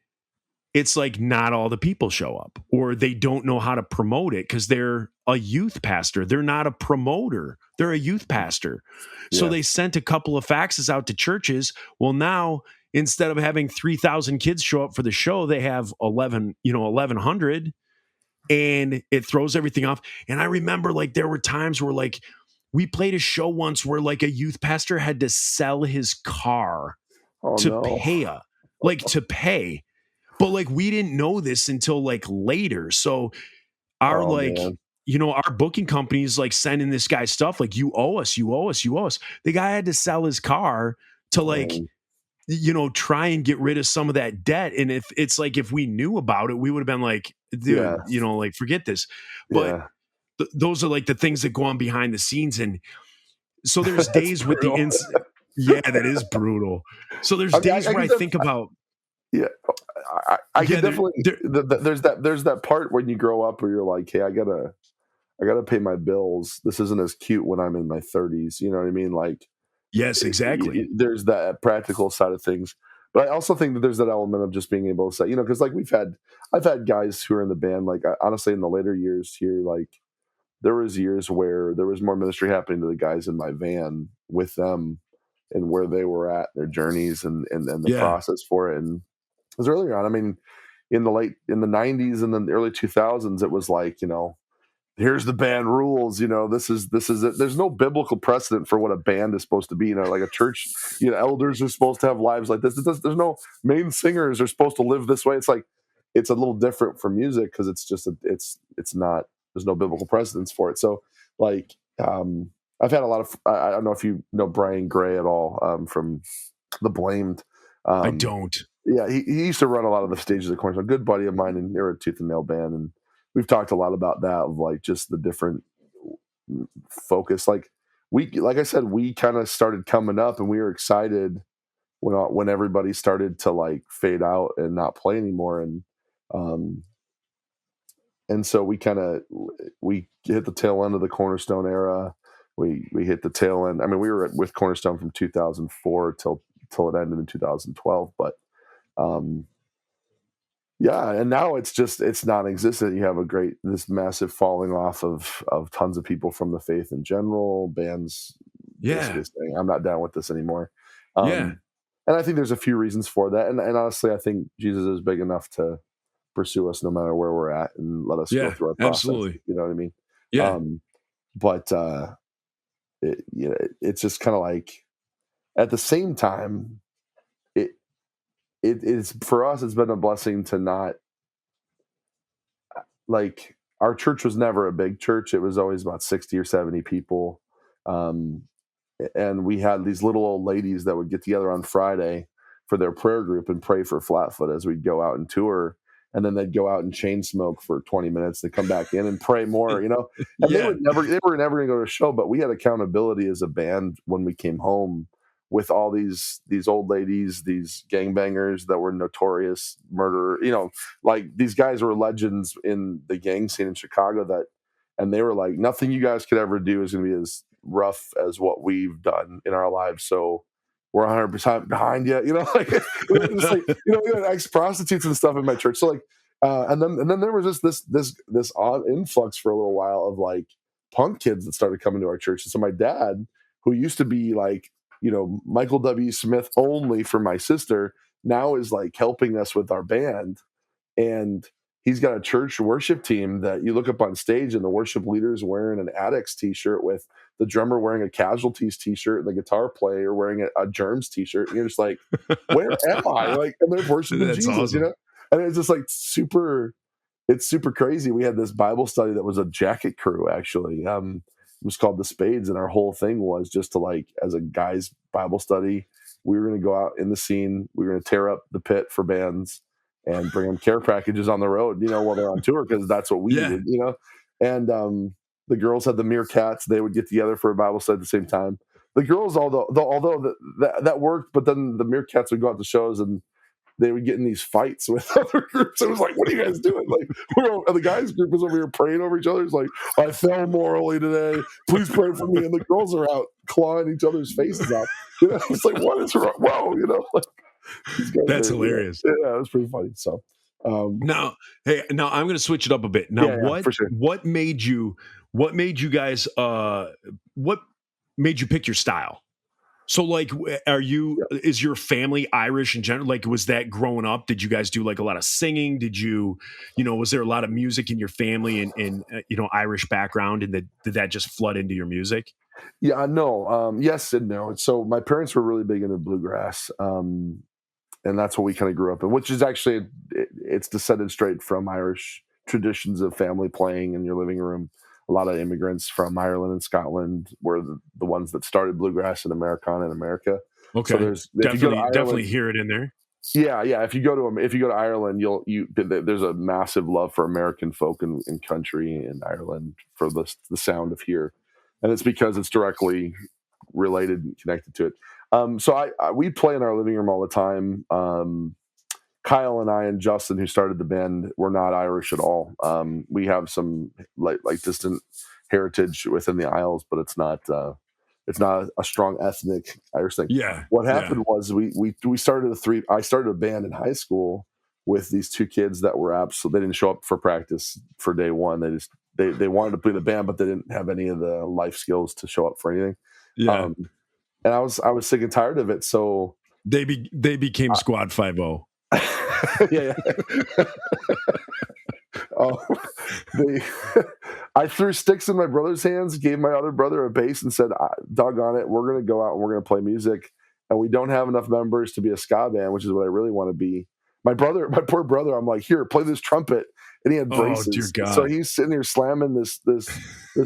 Speaker 1: it's like not all the people show up, or they don't know how to promote it because they're a youth pastor. They're not a promoter. They're a youth pastor. So
Speaker 2: Yeah.
Speaker 1: they sent a couple of faxes out to churches. Well, now instead of having 3,000 kids show up for the show, they have 1,100, and it throws everything off. And I remember like there were times where like we played a show once where like a youth pastor had to sell his car
Speaker 2: Oh
Speaker 1: to
Speaker 2: no.
Speaker 1: pay. But like we didn't know this until like later. So our
Speaker 2: Man.
Speaker 1: our booking companies like sending this guy stuff like, you owe us. The guy had to sell his car to like,
Speaker 2: Man.
Speaker 1: try and get rid of some of that debt. And if it's like, if we knew about it, we would have been like, dude,
Speaker 2: Yeah.
Speaker 1: like forget this. But
Speaker 2: Yeah.
Speaker 1: those are like the things that go on behind the scenes. And so there's
Speaker 2: That's
Speaker 1: days with
Speaker 2: brutal.
Speaker 1: yeah, that is brutal. So there's
Speaker 2: I mean,
Speaker 1: days where I think about,
Speaker 2: yeah, I
Speaker 1: yeah,
Speaker 2: can definitely. There's that part when you grow up where you're like, hey, I gotta pay my bills. This isn't as cute when I'm in my 30s. You know what I mean? Like,
Speaker 1: yes, exactly.
Speaker 2: there's that practical side of things, but I also think that there's that element of just being able to say, because like I've had guys who are in the band, like honestly in the later years here, like there was years where there was more ministry happening to the guys in my van with them and where they were at their journeys and the
Speaker 1: Yeah.
Speaker 2: process for it. And it was earlier on. I mean, in the 90s and then the early 2000s, it was like, here's the band rules. This is it. There's no biblical precedent for what a band is supposed to be. Like a church, elders are supposed to have lives like this. There's no main singers are supposed to live this way. It's like, it's a little different for music because it's just it's not, there's no biblical precedence for it. So like, I've had a lot of, I don't know if you know Brian Gray at all, from The Blamed.
Speaker 1: I don't.
Speaker 2: Yeah, he used to run a lot of the stages at Cornerstone. A good buddy of mine, and they were a tooth and nail band, and we've talked a lot about that, of like just the different focus. Like I said, we kind of started coming up, and we were excited when everybody started to like fade out and not play anymore, and so we hit the tail end of the Cornerstone era. We hit the tail end. I mean, we were with Cornerstone from 2004 till it ended in 2012, but. Yeah, and now it's non-existent. You have this massive falling off of tons of people from the faith in general. Bands basically saying, "I'm not down with this anymore."
Speaker 1: Yeah.
Speaker 2: And I think there's a few reasons for that. And honestly, I think Jesus is big enough to pursue us no matter where we're at and let us go through our process.
Speaker 1: Absolutely.
Speaker 2: You know what I mean?
Speaker 1: Yeah.
Speaker 2: But it's just kind of like at the same time, it is for us. It's been a blessing to not, like, our church was never a big church. It was always about 60 or 70 people. And we had these little old ladies that would get together on Friday for their prayer group and pray for Flatfoot as we'd go out and tour. And then they'd go out and chain smoke for 20 minutes. They come back in and pray more, And they were never going to go to a show, but we had accountability as a band when we came home with all these old ladies, these gangbangers that were notorious murderer, like these guys were legends in the gang scene in Chicago and they were like, nothing you guys could ever do is going to be as rough as what we've done in our lives. So we're 100% behind you, like, just like, we had ex-prostitutes and stuff in my church. So like, and then there was just this odd influx for a little while of like punk kids that started coming to our church. And so my dad, who used to be like, Michael W. Smith only for my sister, now is like helping us with our band. And he's got a church worship team that you look up on stage and the worship leader is wearing an Addicts t-shirt with the drummer wearing a Casualties t-shirt and the guitar player wearing a Germs t-shirt. And you're just like, where am I? Like, and they're worshiping Jesus,
Speaker 1: awesome.
Speaker 2: And it's just like super, it's super crazy. We had this Bible study that was a jacket crew, actually. It was called the Spades, and our whole thing was just to, like, as a guys' Bible study, we were going to go out in the scene. We were going to tear up the pit for bands and bring them care packages on the road, while they're on tour, because that's what we
Speaker 1: Yeah.
Speaker 2: did. And the girls had the Meerkats. They would get together for a Bible study at the same time. The girls, although that worked, but then the Meerkats would go out to shows and they would get in these fights with other groups. It was like, what are you guys doing? Like, the guys group was over here praying over each other. It's like, I fell morally today. Please pray for me. And the girls are out clawing each other's faces off. It's like, what is wrong? Whoa, like, these guys
Speaker 1: That's hilarious.
Speaker 2: Yeah, it was pretty funny. So
Speaker 1: now I'm going to switch it up a bit. Now,
Speaker 2: for sure.
Speaker 1: what made you guys what made you pick your style? So, like, is your family Irish in general? Like, was that growing up? Did you guys do like a lot of singing? Did you, was there a lot of music in your family and Irish background? And did that just flood into your music?
Speaker 2: Yeah, no. Yes and no. So my parents were really big into bluegrass. And that's what we kind of grew up in, which is actually, it's descended straight from Irish traditions of family playing in your living room. A lot of immigrants from Ireland and Scotland were the ones that started bluegrass in Americana in America.
Speaker 1: Okay,
Speaker 2: so there's
Speaker 1: definitely hear it in there.
Speaker 2: Yeah. If you go to Ireland, there's a massive love for American folk and country in Ireland for the sound of here, and it's because it's directly related and connected to it. So we play in our living room all the time. Kyle and I and Justin, who started the band, we're not Irish at all. We have some like distant heritage within the Isles, but it's not a strong ethnic Irish thing.
Speaker 1: Yeah.
Speaker 2: What happened was we started I started a band in high school with these two kids that were they didn't show up for practice for day one. They wanted to play the band, but they didn't have any of the life skills to show up for anything.
Speaker 1: Yeah.
Speaker 2: And I was sick and tired of it. So
Speaker 1: they became Squad 5-0.
Speaker 2: Yeah. I threw sticks in my brother's hands, gave my other brother a bass, and said, "Doggone it, we're going to go out and we're going to play music, and we don't have enough members to be a ska band, which is what I really want to be." My poor brother, I'm like, "Here, play this trumpet," and he had braces.
Speaker 1: Oh, dear God.
Speaker 2: So he's sitting here slamming this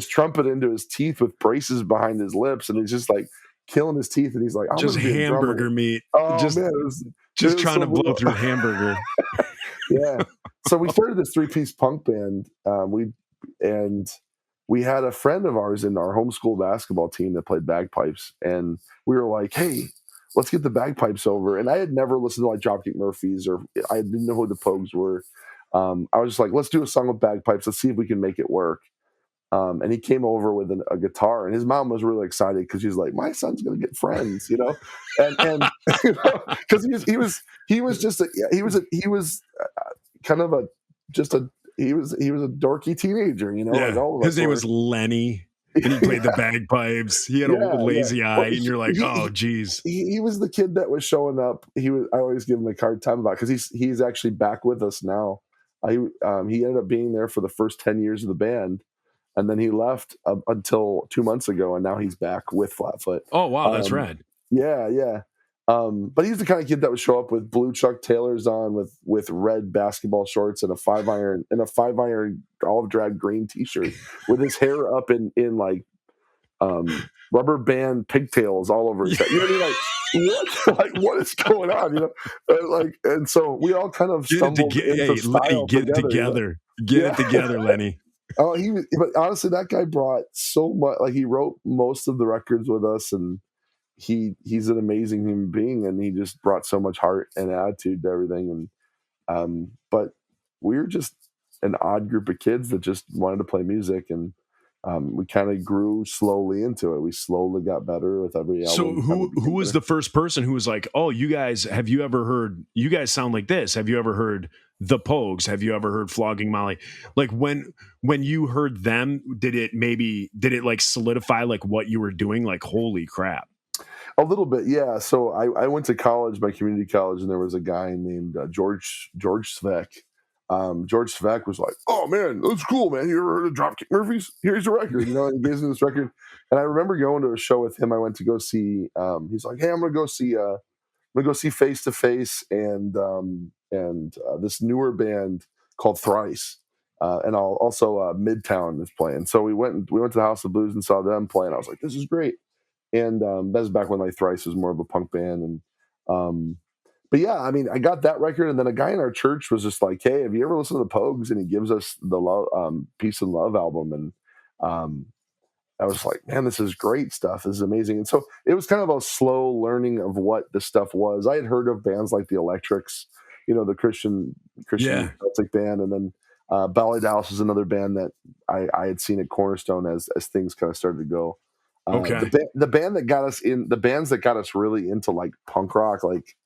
Speaker 2: trumpet into his teeth with braces behind his lips, and he's just like killing his teeth, and he's like, "I'm
Speaker 1: just hamburger meat."
Speaker 2: Oh
Speaker 1: just,
Speaker 2: man,
Speaker 1: just trying to blow through hamburger.
Speaker 2: Yeah. So we started this 3-piece punk band. We had a friend of ours in our homeschool basketball team that played bagpipes, and we were like, "Hey, let's get the bagpipes over." And I had never listened to like Dropkick Murphys, or I didn't know who the Pogues were. I was just like, "Let's do a song with bagpipes. Let's see if we can make it work." And he came over with a guitar, and his mom was really excited because she's like, "My son's gonna get friends," and because he was a dorky teenager,
Speaker 1: Yeah.
Speaker 2: like all of us.
Speaker 1: His name was Lenny, and he played the bagpipes. He had a lazy eye, and you're like, "Oh, geez."
Speaker 2: He was the kid that was showing up. I always give him a hard time about because he's actually back with us now. He ended up being there for the first 10 years of the band. And then he left until 2 months ago, and now he's back with Flatfoot.
Speaker 1: Oh, wow, that's rad.
Speaker 2: Yeah. But he's the kind of kid that would show up with blue Chuck Taylors on, with red basketball shorts and a 5-iron olive drab green T-shirt, with his hair up in like rubber band pigtails all over his head. You know what I mean? Like what is going on? And so we all kind of stumbled into style
Speaker 1: Get it together. Get it together, Lenny.
Speaker 2: Oh, but honestly, that guy brought so much. Like, he wrote most of the records with us, and he's an amazing human being, and he just brought so much heart and attitude to everything. And but we were just an odd group of kids that just wanted to play music, and we kind of grew slowly into it. We slowly got better with every album.
Speaker 1: So who was the first person who was like, "Oh, you guys sound like this? Have you ever heard the Pogues? Have you ever heard Flogging Molly?" Like, when you heard them, did it like solidify like what you were doing? Like, holy crap.
Speaker 2: A little bit, yeah. So I went to college, my community college, and there was a guy named George Svek. George Svek was like, "Oh man, that's cool, man. You ever heard of Dropkick Murphys? Here's your record," and he gives me this record. And I remember going to a show with him. I went to go see. He's like, "Hey, I'm gonna go see Face to Face and this newer band called Thrice." and also Midtown is playing. So we went to the House of Blues and saw them play, and I was like, this is great. And that was back when like Thrice was more of a punk band, and but yeah, I mean, I got that record, and then a guy in our church was just like, "Hey, have you ever listened to the Pogues?" And he gives us the love, Peace and Love album, and um, I was like, "Man, this is great stuff. This is amazing." And so it was kind of a slow learning of what the stuff was. I had heard of bands like the Electrics, the Christian
Speaker 1: Yeah.
Speaker 2: Celtic band, and then Ballet Dallas is another band that I had seen at Cornerstone as things kind of started to go.
Speaker 1: Okay.
Speaker 2: The band that got us in the bands that got us really into like punk rock, like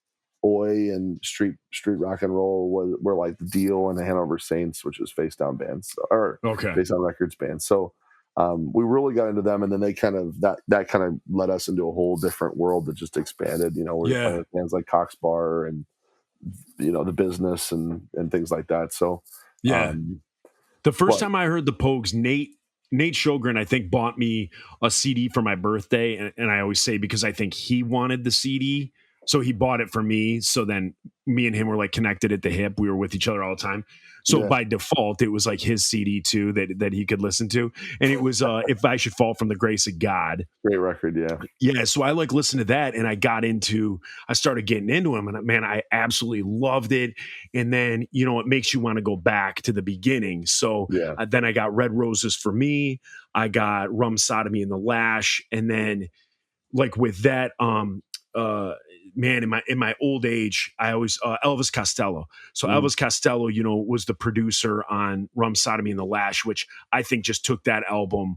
Speaker 2: Oi and street rock and roll were like the Deal and the Hanover Saints, which was Face Down bands or
Speaker 1: Okay.
Speaker 2: Face Down Records bands. So we really got into them, and then they kind of that kind of led us into a whole different world that just expanded. We were playing with bands like Cox Bar and the Business and things like that. So
Speaker 1: Yeah. The first
Speaker 2: but
Speaker 1: time I heard the Pogues, Nate Sjogren, I think, bought me a CD for my birthday. And I always say because I think he wanted the CD. So he bought it for me. So then me and him were like connected at the hip. We were with each other all the time. So
Speaker 2: yeah,
Speaker 1: by default, it was like his CD too that he could listen to. And it was If I Should Fall from the Grace of God.
Speaker 2: great record, yeah.
Speaker 1: Yeah, so I like listened to that, and I started getting into him, and man, I absolutely loved it. And then it makes you want to go back to the beginning. So
Speaker 2: Yeah.
Speaker 1: then I got Red Roses for Me, I got Rum Sodomy and the Lash, and then like with that, man, in my old age, I always Elvis Costello. So Elvis Costello, was the producer on Rum Sodomy and the Lash, which I think just took that album.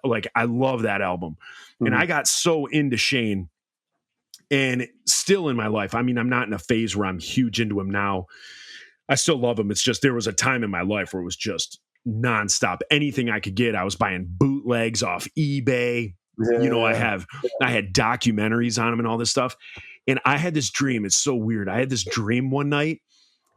Speaker 1: Like I love that album. And I got so into Shane, and still in my life. I mean, I'm not in a phase where I'm huge into him now. I still love him. It's just there was a time in my life where it was just nonstop. Anything I could get, I was buying bootlegs off eBay.
Speaker 2: Yeah.
Speaker 1: I had documentaries on him and all this stuff. And I had this dream. It's so weird. I had this dream one night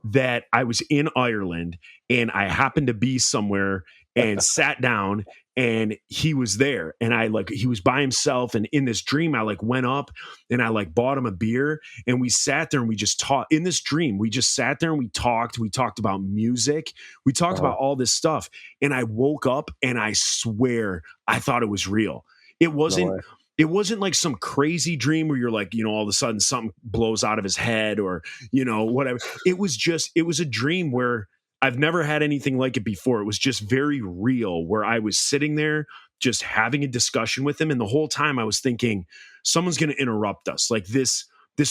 Speaker 1: that I was in Ireland, and I happened to be somewhere and sat down, and he was there, and he was by himself. And in this dream, I went up and I bought him a beer, and we sat there and we just talked. In this dream, we just sat there and we talked about music. We talked about all this stuff. And I woke up, and I swear I thought it was real. It wasn't.
Speaker 2: way.
Speaker 1: It wasn't like some crazy dream where you're all of a sudden something blows out of his head or, whatever. It was a dream where I've never had anything like it before. It was just very real, where I was sitting there just having a discussion with him. And the whole time I was thinking, someone's going to interrupt us. Like this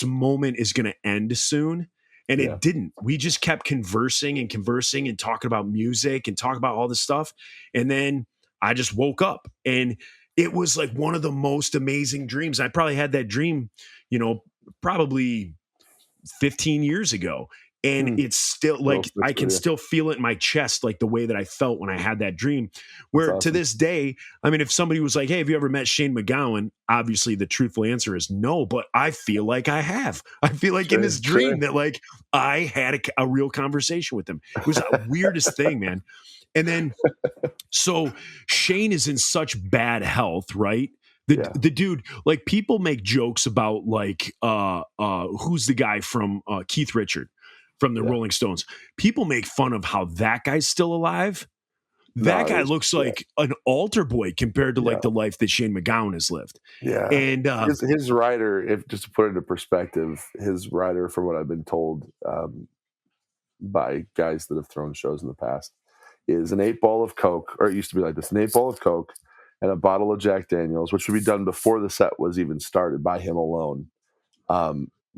Speaker 1: moment is going to end soon. And
Speaker 2: Yeah.
Speaker 1: it didn't. We just kept conversing and talking about music and talking about all this stuff. And then I just woke up, and it was like one of the most amazing dreams. I probably had that dream, probably 15 years ago. And it's still like, I can still feel it in my chest, like the way that I felt when I had that dream, where to this day, I mean, if somebody was like, hey, have you ever met Shane McGowan? Obviously the truthful answer is no, but I feel like I have. I feel like in this dream that like I had a real conversation with him. It was the weirdest thing, man. And then, so Shane is in such bad health, right? The dude, like people make jokes about like who's the guy from Keith Richard from the Rolling Stones. People make fun of how that guy's still alive. That guy looks like an altar boy compared to like the life that Shane McGowan has lived.
Speaker 2: Yeah.
Speaker 1: And
Speaker 2: his rider, if just to put it into perspective, his rider, from what I've been told by guys that have thrown shows in the past, is an 8-ball of Coke, or it used to be like this, an 8-ball of Coke and a bottle of Jack Daniels, which would be done before the set was even started by him alone.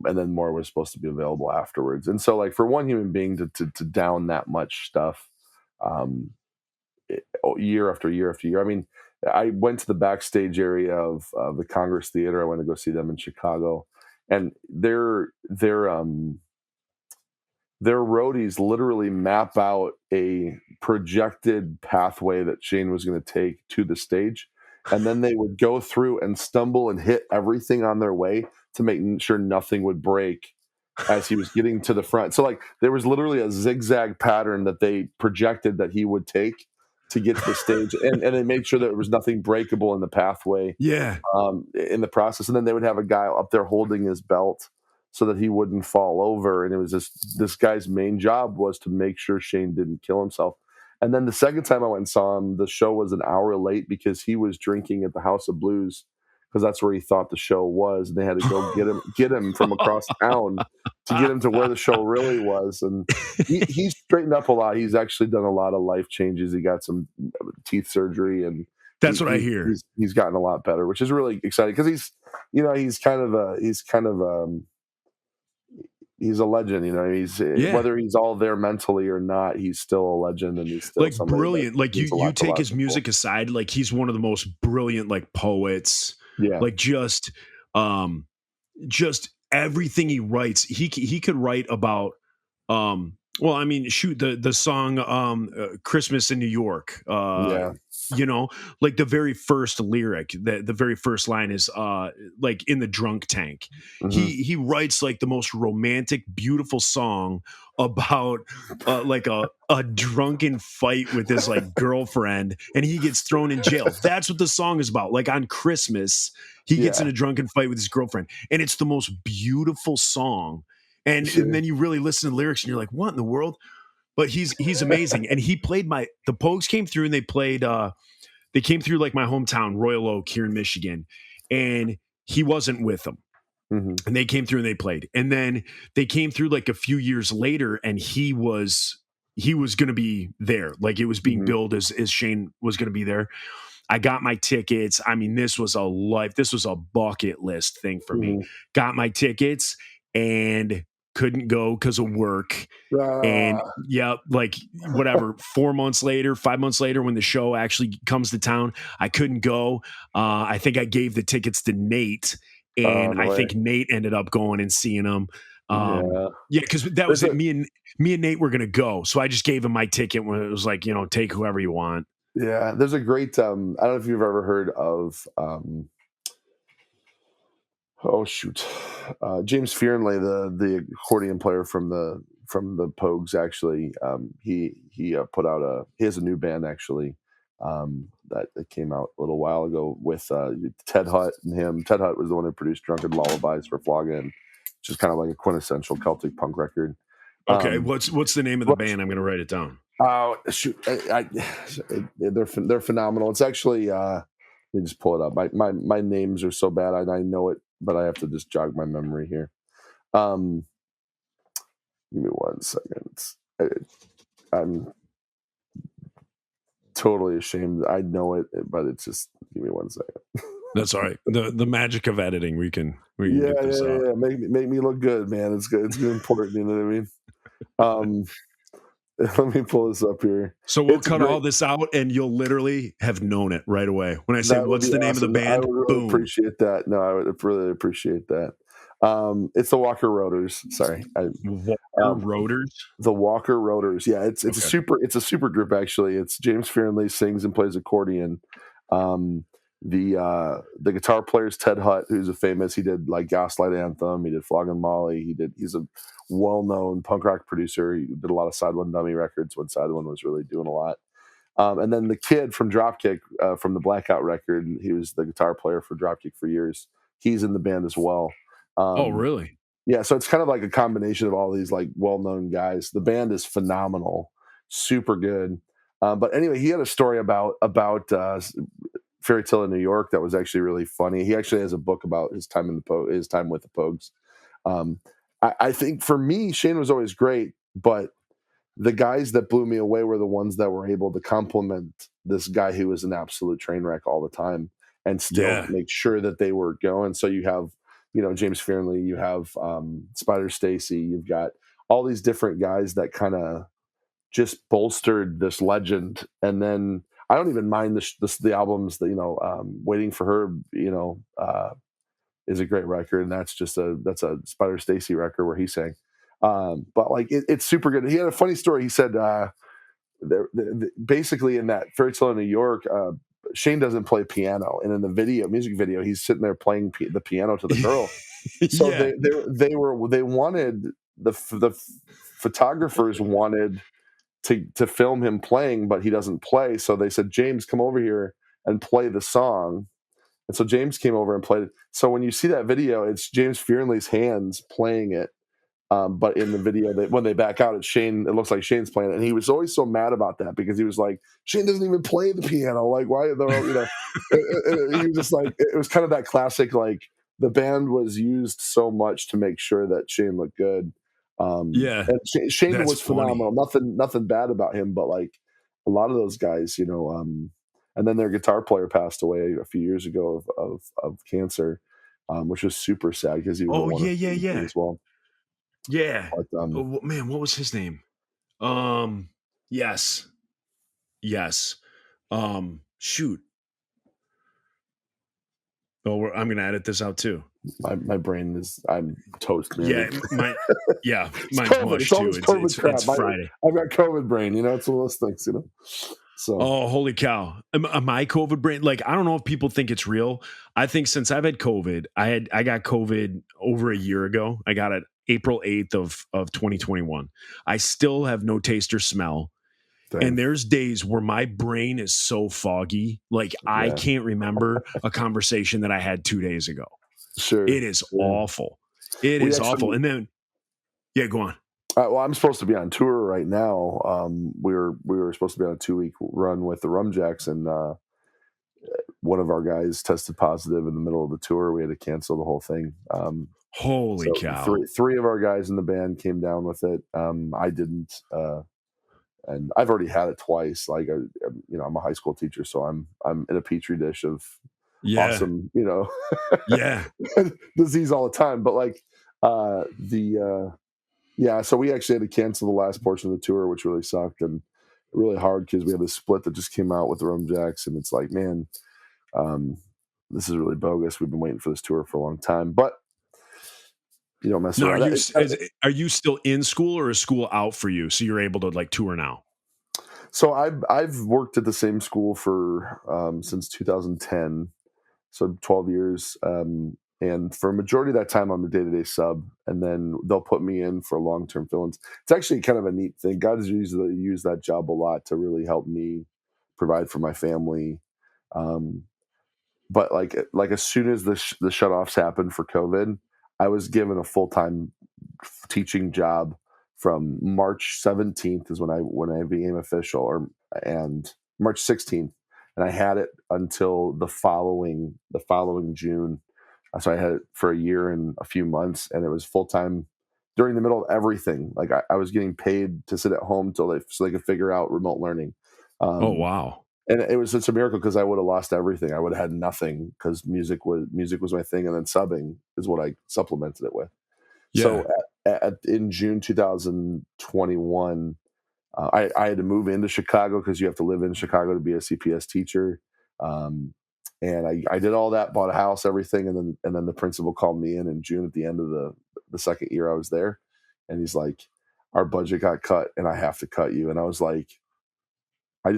Speaker 2: And then more was supposed to be available afterwards. And so like for one human being to down that much stuff year after year after year. I mean, I went to the backstage area of the Congress Theater. I went to go see them in Chicago, and their roadies literally map out a projected pathway that Shane was going to take to the stage. And then they would go through and stumble and hit everything on their way to make sure nothing would break as he was getting to the front. So like there was literally a zigzag pattern that they projected that he would take to get to the stage. And they made sure that there was nothing breakable in the pathway in the process. And then they would have a guy up there holding his belt so that he wouldn't fall over. And it was this guy's main job was to make sure Shane didn't kill himself. And then the second time I went and saw him, the show was an hour late because he was drinking at the House of Blues because that's where he thought the show was. And they had to go get him from across town to get him to where the show really was. And he's straightened up a lot. He's actually done a lot of life changes. He got some teeth surgery, and
Speaker 1: That's what I hear.
Speaker 2: He's gotten a lot better, which is really exciting because he's a legend. Whether he's all there mentally or not, he's still a legend, and he's still
Speaker 1: like brilliant. Like you take his music aside, like he's one of the most brilliant like poets.
Speaker 2: Yeah,
Speaker 1: like just everything he writes. He could write about well, I mean, shoot, the song Christmas in New York. Like the very first lyric, the very first line is like in the drunk tank.
Speaker 2: Mm-hmm.
Speaker 1: He writes like the most romantic, beautiful song about like a drunken fight with his like girlfriend, and he gets thrown in jail. That's what the song is about. Like on Christmas, he gets in a drunken fight with his girlfriend, and it's the most beautiful song. And then you really listen to the lyrics and you're like, what in the world? But he's amazing. And he played the Pogues came through and they came through like my hometown, Royal Oak here in Michigan. And he wasn't with them. Mm-hmm. And they came through and they played. And then they came through like a few years later and he was going to be there. Like it was being billed as Shane was going to be there. I got my tickets. I mean, this was a bucket list thing for me. Got my tickets and couldn't go because of work. And like whatever, 4 months later, 5 months later, when the show actually comes to town, I couldn't go. I think I gave the tickets to Nate, and I think Nate ended up going and seeing them. Because that was it. Me and Nate were gonna go, so I just gave him my ticket when it was like, take whoever you want.
Speaker 2: Yeah, there's a great. I don't know if you've ever heard of. James Fearnley, the accordion player from the Pogues. Actually, he put out he has a new band actually that came out a little while ago with Ted Hutt and him. Ted Hutt was the one who produced "Drunken Lullabies" for Flogging, which is kind of like a quintessential Celtic punk record.
Speaker 1: Okay, what's the name of the band? I'm going to write it down.
Speaker 2: Oh shoot, they're phenomenal. It's actually let me just pull it up. My names are so bad, I know it, but I have to just jog my memory here. Give me 1 second. I'm totally ashamed. I know it, but it's just give me 1 second.
Speaker 1: That's all right. The magic of editing. We can get this out.
Speaker 2: Yeah. Make me look good, man. It's good. It's important. You know what I mean? Let me pull this up here.
Speaker 1: So we'll cut all this out, and you'll literally have known it right away. When I say, what's the name of the band?
Speaker 2: I would really appreciate that. No, I would really appreciate that. It's the Walker Roaders. Sorry.
Speaker 1: Roaders?
Speaker 2: The Walker Roaders. Yeah, it's a super group, actually. It's James Fearnley sings and plays accordion. The guitar player is Ted Hutt, who's he did like Gaslight Anthem, he did Flogging Molly, he's a well-known punk rock producer. He did a lot of Side One Dummy records when Side One was really doing a lot. And then the kid from Dropkick, from the Blackout record, he was the guitar player for Dropkick for years. He's in the band as well.
Speaker 1: Oh, really?
Speaker 2: Yeah, so it's kind of like a combination of all these like well-known guys. The band is phenomenal, super good. But anyway, he had a story about Fairy Tale in New York that was actually really funny. He actually has a book about his time with the Pogues. I think for me, Shane was always great, but the guys that blew me away were the ones that were able to complement this guy who was an absolute train wreck all the time and still make sure that they were going. So you have, James Fearnley, you have Spider Stacy, you've got all these different guys that kind of just bolstered this legend. And then I don't even mind the albums that, Waiting for Her, is a great record, and that's a Spider Stacy record where he sang. But like it's super good. He had a funny story. He said basically in that Fairy Tale in New York, Shane doesn't play piano, and in the music video, he's sitting there playing the piano to the girl. So they wanted the photographers wanted to film him playing, but he doesn't play. So they said, James, come over here and play the song. And so James came over and played it. So when you see that video, it's James Fearnley's hands playing it But in the video, when they back out, it's Shane. It looks like Shane's playing it, and he was always so mad about that because he was like, Shane doesn't even play the piano. Like, why? He was just like, it was kind of that classic, like the band was used so much to make sure that Shane looked good.
Speaker 1: Yeah,
Speaker 2: And Shane
Speaker 1: that's
Speaker 2: was phenomenal.
Speaker 1: funny.
Speaker 2: Nothing bad about him, but like a lot of those guys, and then their guitar player passed away a few years ago of cancer, which was super sad because he was a
Speaker 1: Oh, yeah,
Speaker 2: wonderful
Speaker 1: yeah,
Speaker 2: human being
Speaker 1: yeah.
Speaker 2: as well.
Speaker 1: Yeah.
Speaker 2: But
Speaker 1: Oh, man, what was his name? Yes. Yes. Shoot. Oh, I'm gonna edit this out too.
Speaker 2: my brain is I'm toast, man.
Speaker 1: Yeah, yeah,
Speaker 2: It's
Speaker 1: mine's
Speaker 2: COVID. It's
Speaker 1: mush
Speaker 2: all
Speaker 1: too.
Speaker 2: this COVID
Speaker 1: It's
Speaker 2: crap.
Speaker 1: Friday.
Speaker 2: I've got COVID brain. It's one of those things. So
Speaker 1: Oh, holy cow. Am I COVID brain? Like, I don't know if people think it's real. I think since I've had COVID, I got COVID over a year ago. I got it April 8th of 2021. I still have no taste or smell.
Speaker 2: dang,
Speaker 1: And there's days where my brain is so foggy, like I
Speaker 2: yeah,
Speaker 1: can't remember a conversation that I had 2 days ago.
Speaker 2: sure,
Speaker 1: It is
Speaker 2: sure.
Speaker 1: awful. It
Speaker 2: We
Speaker 1: is awful.
Speaker 2: actually,
Speaker 1: And then, yeah, go on.
Speaker 2: well, I'm supposed to be on tour right now. We were supposed to be on a 2-week run with the Rumjacks, and one of our guys tested positive in the middle of the tour. We had to cancel the whole thing.
Speaker 1: Holy
Speaker 2: So
Speaker 1: cow.
Speaker 2: three of our guys in the band came down with it. I didn't, and I've already had it twice. Like, I'm a high school teacher, so I'm in a petri dish of
Speaker 1: Yeah.
Speaker 2: awesome,
Speaker 1: Yeah.
Speaker 2: disease all the time. But like, yeah, so we actually had to cancel the last portion of the tour, which really sucked and really hard because we had this split that just came out with the Rumjacks, and it's like, man, this is really bogus. We've been waiting for this tour for a long time, but you don't mess
Speaker 1: Now,
Speaker 2: around.
Speaker 1: are you still in school or is school out for you? So you're able to like tour now?
Speaker 2: So I've worked at the same school for since 2010, so 12 years. And for a majority of that time, I'm a day-to-day sub, and then they'll put me in for long-term fill-ins. It's actually kind of a neat thing. God has used that job a lot to really help me provide for my family. Um, but like as soon as the shutoffs happened for COVID, I was given a full-time teaching job from March 17th is when I became official, and March 16th, and I had it until the following June. So I had it for a year and a few months, and it was full time during the middle of everything. Like I was getting paid to sit at home so they could figure out remote learning.
Speaker 1: Oh,
Speaker 2: Um,
Speaker 1: wow.
Speaker 2: and it was such a miracle because I would have lost everything. I would have had nothing because music was my thing, and then subbing is what I supplemented it with.
Speaker 1: Yeah.
Speaker 2: So in June 2021, I had to move into Chicago because you have to live in Chicago to be a CPS teacher. Um, and I did all that, bought a house, everything, and then the principal called me in June at the end of the second year I was there, and he's like, "Our budget got cut, and I have to cut you." And I was like,
Speaker 1: Oh,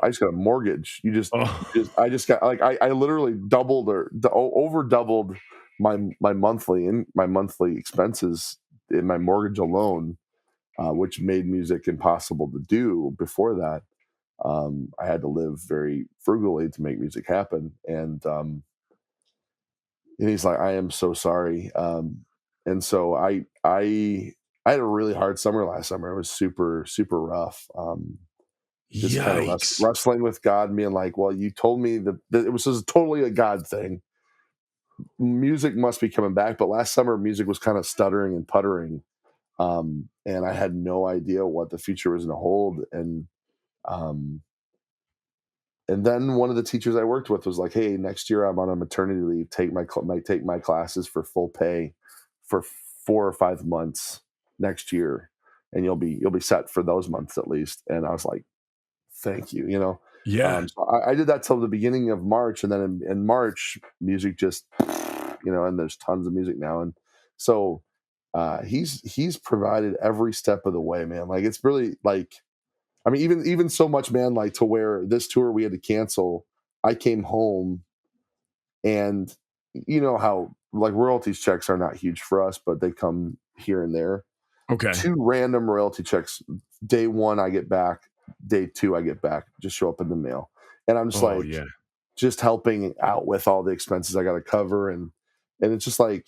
Speaker 2: I just got a mortgage.
Speaker 1: oh,
Speaker 2: I just got like I literally doubled or over doubled my monthly expenses in my mortgage alone, which made music impossible to do. Before that, I had to live very frugally to make music happen, and he's like, "I am so sorry." And so I had a really hard summer last summer. It was super super rough. Just kind of
Speaker 1: yikes.
Speaker 2: wrestling with God, being like, "Well, you told me that it was just totally a God thing. Music must be coming back." But last summer, music was kind of stuttering and puttering, and I had no idea what the future was going to hold. Um, and then one of the teachers I worked with was like, "Hey, next year I'm on a maternity leave. Take my classes for full pay for 4 or 5 months next year, and you'll be set for those months at least." And I was like, thank you.
Speaker 1: Yeah.
Speaker 2: So I did that till the beginning of March, and then in March, music just, and there's tons of music now, and so he's provided every step of the way, man. Like it's really like, I mean, even so much, man, like to where this tour we had to cancel. I came home, and you know how like royalties checks are not huge for us, but they come here and there.
Speaker 1: Okay.
Speaker 2: 2 random royalty checks. Day one, I get back. Day two, I get back. Just show up in the mail, and I'm just
Speaker 1: Oh,
Speaker 2: like,
Speaker 1: yeah.
Speaker 2: just helping out with all the expenses I got to cover, and it's just like,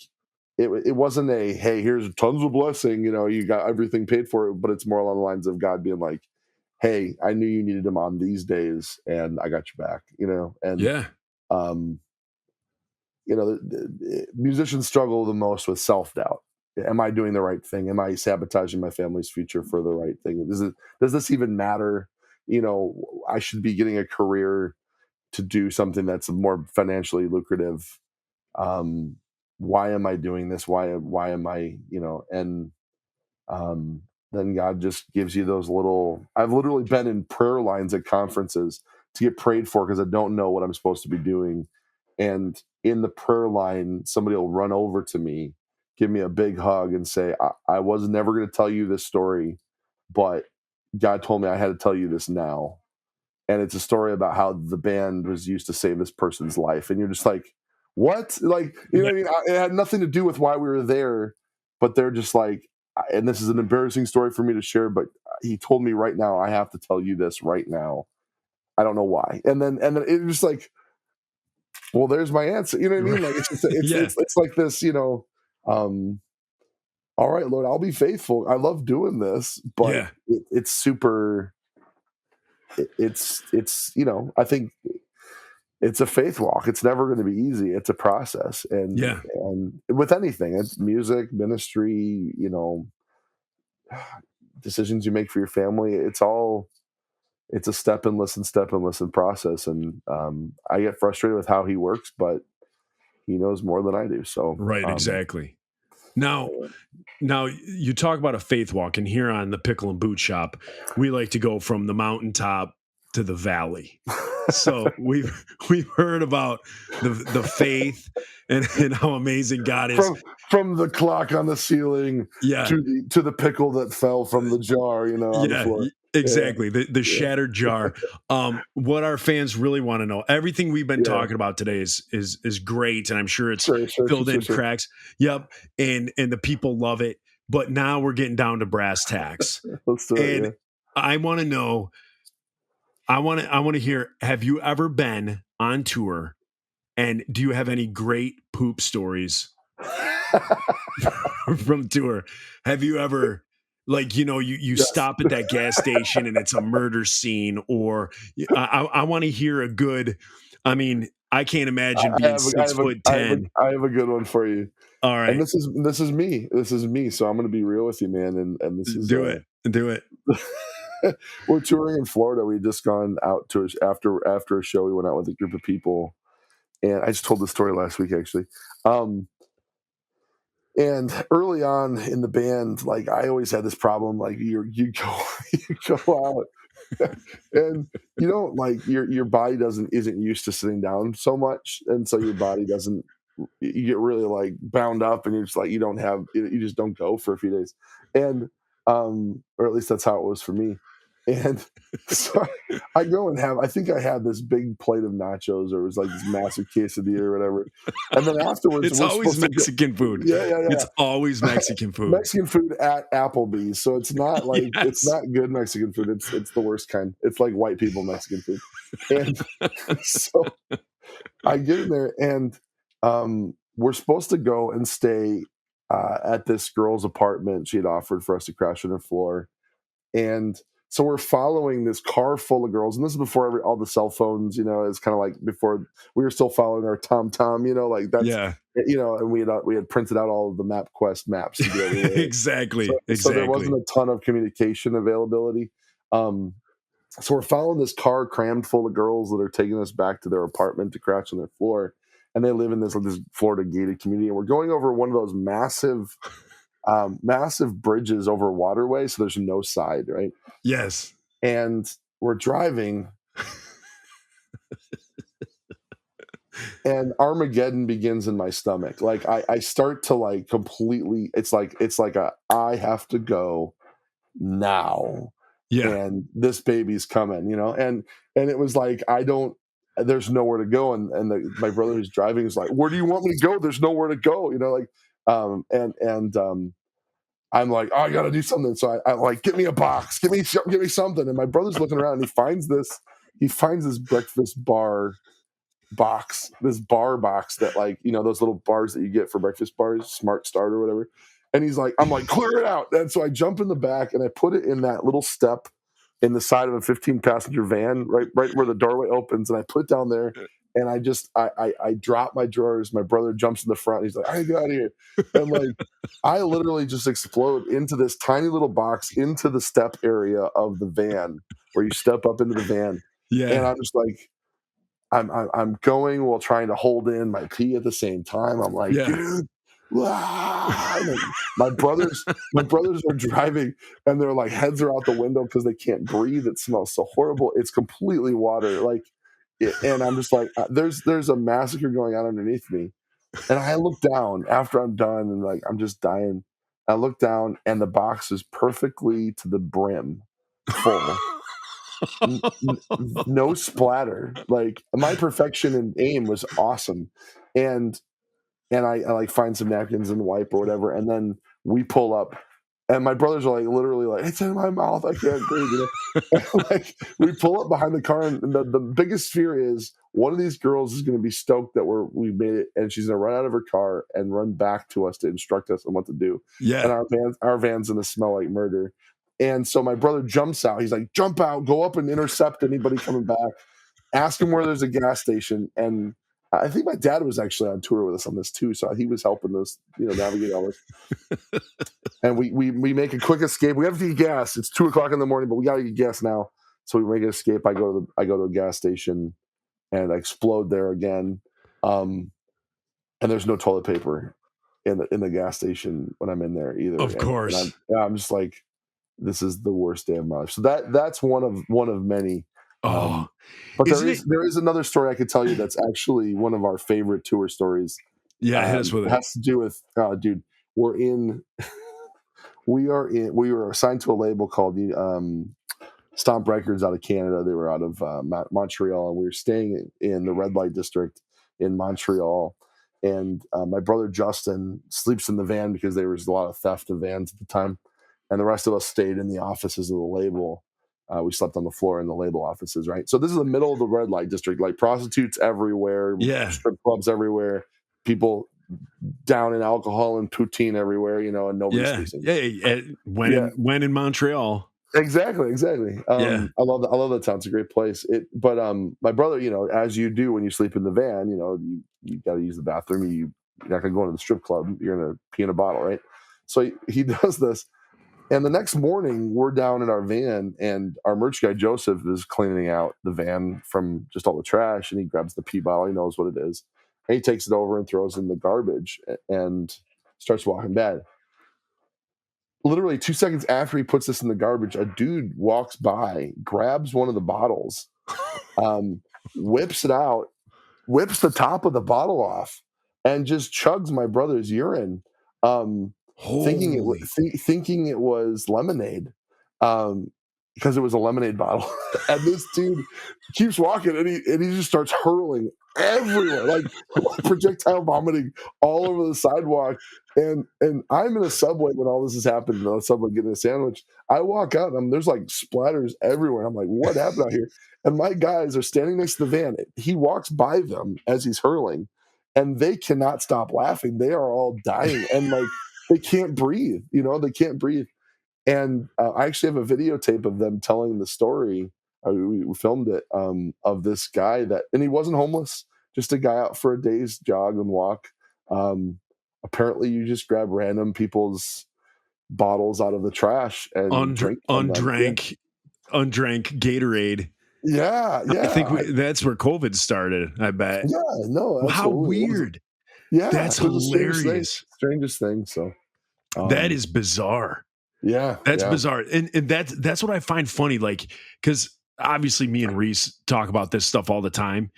Speaker 2: it wasn't a, hey, here's tons of blessing, you got everything paid for, but it's more along the lines of God being like, hey, I knew you needed him on these days, and I got your back, and
Speaker 1: Yeah.
Speaker 2: um, musicians struggle the most with self-doubt. Am I doing the right thing? Am I sabotaging my family's future for the right thing? Does this even matter? I should be getting a career to do something that's more financially lucrative. um, why am I doing this? Why am I, and um, then God just gives you those little. I've literally been in prayer lines at conferences to get prayed for because I don't know what I'm supposed to be doing. And in the prayer line, somebody will run over to me, give me a big hug, and say, I was never going to tell you this story, but God told me I had to tell you this now. And it's a story about how the band was used to save this person's life. And you're just like, what? Like, you know
Speaker 1: Yeah.
Speaker 2: what I mean? It had nothing to do with why we were there, but they're just like, and this is an embarrassing story for me to share, but he told me right now, I have to tell you this right now. I don't know why. And then it's just like, well, there's my answer. You know what I mean? Like,
Speaker 1: Yeah.
Speaker 2: it's like this, um, all right, Lord, I'll be faithful. I love doing this, but
Speaker 1: Yeah.
Speaker 2: it's super, it's, I think it's a faith walk. It's never going to be easy. It's a process. And,
Speaker 1: Yeah.
Speaker 2: and with anything, it's music, ministry, decisions you make for your family. It's a step and listen process. And I get frustrated with how he works, but he knows more than I do. So,
Speaker 1: Right. Exactly. Now you talk about a faith walk, and here on the Pickle and Boot Shop, we like to go from the mountaintop to the valley. So we've heard about the faith and how amazing God is.
Speaker 2: from the clock on the ceiling
Speaker 1: Yeah.
Speaker 2: to the pickle that fell from the jar, on the
Speaker 1: Yeah,
Speaker 2: floor. Yeah,
Speaker 1: exactly. The
Speaker 2: yeah,
Speaker 1: shattered jar. What our fans really want to know, everything we've been
Speaker 2: yeah.
Speaker 1: talking about today is great, and I'm sure it's filled in
Speaker 2: Sure.
Speaker 1: cracks. Yep, and the people love it. But now we're getting down to brass tacks,
Speaker 2: Let's do it.
Speaker 1: and
Speaker 2: Yeah.
Speaker 1: I want to know. I want to hear. Have you ever been on tour, and do you have any great poop stories from tour? Have you ever, like, you
Speaker 2: Yes.
Speaker 1: stop at that gas station and it's a murder scene, or I want to hear a good. I mean, I can't imagine
Speaker 2: I
Speaker 1: being
Speaker 2: have a, I
Speaker 1: six
Speaker 2: have a,
Speaker 1: foot
Speaker 2: I have a,
Speaker 1: ten.
Speaker 2: I have a good one for you.
Speaker 1: All
Speaker 2: And
Speaker 1: right,
Speaker 2: this is me. This is me. So I'm going to be real with you, man. And this is
Speaker 1: do it, do it.
Speaker 2: we're touring in Florida. We had just gone out to after a show. We went out with a group of people, and I just told this story last week actually. And early on in the band, like I always had this problem. Like you go you go out and you don't like your body isn't used to sitting down so much, and so your body doesn't. You get really like bound up, and you're just like you just don't go for a few days, and or at least that's how it was for me. And so I go and I think I had this big plate of nachos, or it was like this massive quesadilla or whatever. And then afterwards,
Speaker 1: It's
Speaker 2: we're
Speaker 1: always
Speaker 2: supposed to go.
Speaker 1: Mexican food.
Speaker 2: Yeah.
Speaker 1: It's always Mexican food.
Speaker 2: Mexican food at Applebee's, so it's
Speaker 1: Yes.
Speaker 2: not good Mexican food. It's the worst kind. It's like white people Mexican food, and so I get in there, and we're supposed to go and stay at this girl's apartment. She had offered for us to crash on her floor, and so we're following this car full of girls, and this is before all the cell phones. It's kind of like before we were still following our TomTom. Like that's
Speaker 1: Yeah.
Speaker 2: and we had printed out all of the MapQuest maps to get everywhere.
Speaker 1: Exactly.
Speaker 2: So there wasn't
Speaker 1: Exactly.
Speaker 2: a ton of communication availability. Um, so we're following this car crammed full of girls that are taking us back to their apartment to crash on their floor, and they live in this Florida gated community. And we're going over one of those massive bridges over waterway, so there's no side, right?
Speaker 1: Yes.
Speaker 2: And we're driving, and Armageddon begins in my stomach. Like I start to like completely. It's like I have to go now,
Speaker 1: Yeah.
Speaker 2: and this baby's coming, and it was like there's nowhere to go, and my brother who's driving is like, where do you want me to go? There's nowhere to go, like and I'm like, oh, I gotta do something. So I like, get me a box, give me something. And my brother's looking around, and he finds this breakfast bar box, this bar box that, like, you know, those little bars that you get for breakfast bars, Smart Start or whatever. And he's like, I'm like, clear it out. And so I jump in the back and I put it in that little step in the side of a 15-passenger van, right where the doorway opens, and I put it down there. And I drop my drawers. My brother jumps in the front. He's like, I get out of here. And like, I literally just explode into this tiny little box into the step area of the van where you step up into the van. And
Speaker 1: Yeah.
Speaker 2: I'm just like, I'm going while trying to hold in my pee at the same time. I'm like,
Speaker 1: Yeah.
Speaker 2: dude, like, my brothers are driving and their like heads are out the window because they can't breathe. It smells so horrible. It's completely water, like, and I'm just like, there's a massacre going on underneath me. And I look down after I'm done and like I'm just dying. I look down and the box is perfectly to the brim full. No splatter. Like, my perfection and aim was awesome. And I like find some napkins and wipe or whatever, and then we pull up, and my brothers are like literally like, it's in my mouth, I can't breathe, you know. Like, we pull up behind the car, and the biggest fear is one of these girls is going to be stoked that we made it, and she's going to run out of her car and run back to us to instruct us on what to do. And
Speaker 1: Yeah.
Speaker 2: our van's going to smell like murder. And so my brother jumps out. He's like, jump out, go up and intercept anybody coming back, ask him where there's a gas station. And I think my dad was actually on tour with us on this too, so he was helping us, you know, navigate all this. And we make a quick escape. We have to get gas. It's 2:00 in the morning, but we got to get gas now. So we make an escape. I go to a gas station and I explode there again. And there's no toilet paper in the gas station when I'm in there either.
Speaker 1: Of
Speaker 2: And
Speaker 1: course.
Speaker 2: I'm just like, this is the worst day of my life. So that's one of many.
Speaker 1: Oh,
Speaker 2: But
Speaker 1: isn't it?
Speaker 2: there is another story I could tell you that's actually one of our favorite tour stories.
Speaker 1: Yeah, hit us with
Speaker 2: It
Speaker 1: it.
Speaker 2: has to do with, dude. We're in. We were assigned to a label called Stomp Records out of Canada. They were out of Montreal, and we were staying in the red light district in Montreal. And my brother Justin sleeps in the van because there was a lot of theft of vans at the time, and the rest of us stayed in the offices of the label. We slept on the floor in the label offices, right? So this is the middle of the red light district, like prostitutes everywhere,
Speaker 1: Yeah.
Speaker 2: strip clubs everywhere, people down in alcohol and poutine everywhere, you know, and nobody's
Speaker 1: Yeah.
Speaker 2: sleeping.
Speaker 1: Yeah.
Speaker 2: Yeah,
Speaker 1: When in Montreal.
Speaker 2: exactly.
Speaker 1: Yeah.
Speaker 2: I love that town. It's a great place. But my brother, you know, as you do when you sleep in the van, you know, you got to use the bathroom. You're not gonna go into the strip club. You're gonna pee in a bottle, right? So he does this. And the next morning, we're down in our van, and our merch guy, Joseph, is cleaning out the van from just all the trash, and he grabs the pee bottle. He knows what it is. And he takes it over and throws it in the garbage and starts walking back. Literally 2 seconds after he puts this in the garbage, a dude walks by, grabs one of the bottles, whips it out, whips the top of the bottle off, and just chugs my brother's urine,
Speaker 1: Holy.
Speaker 2: thinking it was lemonade, because it was a lemonade bottle. And this dude keeps walking, and he just starts hurling everywhere, like projectile vomiting all over the sidewalk. And I'm in a subway when all this has happened. In the subway getting a sandwich, I walk out, and there's like splatters everywhere. I'm like, what happened out here? And my guys are standing next to the van. He walks by them as he's hurling, and they cannot stop laughing. They are all dying, and like, they can't breathe. You know, they can't breathe. And I actually have a videotape of them telling the story. We filmed it, of this guy and he wasn't homeless, just a guy out for a day's jog and walk. Apparently, you just grab random people's bottles out of the trash and drink from them. Yeah,
Speaker 1: Undrank Gatorade. I think
Speaker 2: yeah.
Speaker 1: that's where COVID started, I bet.
Speaker 2: Yeah, no,
Speaker 1: Well, how
Speaker 2: absolutely. It was,
Speaker 1: weird.
Speaker 2: yeah,
Speaker 1: That's
Speaker 2: it was the
Speaker 1: hilarious.
Speaker 2: strangest thing. So,
Speaker 1: That
Speaker 2: um,
Speaker 1: is bizarre.
Speaker 2: yeah,
Speaker 1: That's
Speaker 2: yeah,
Speaker 1: bizarre. And that's what I find funny. Like, because obviously me and Reese talk about this stuff all the time.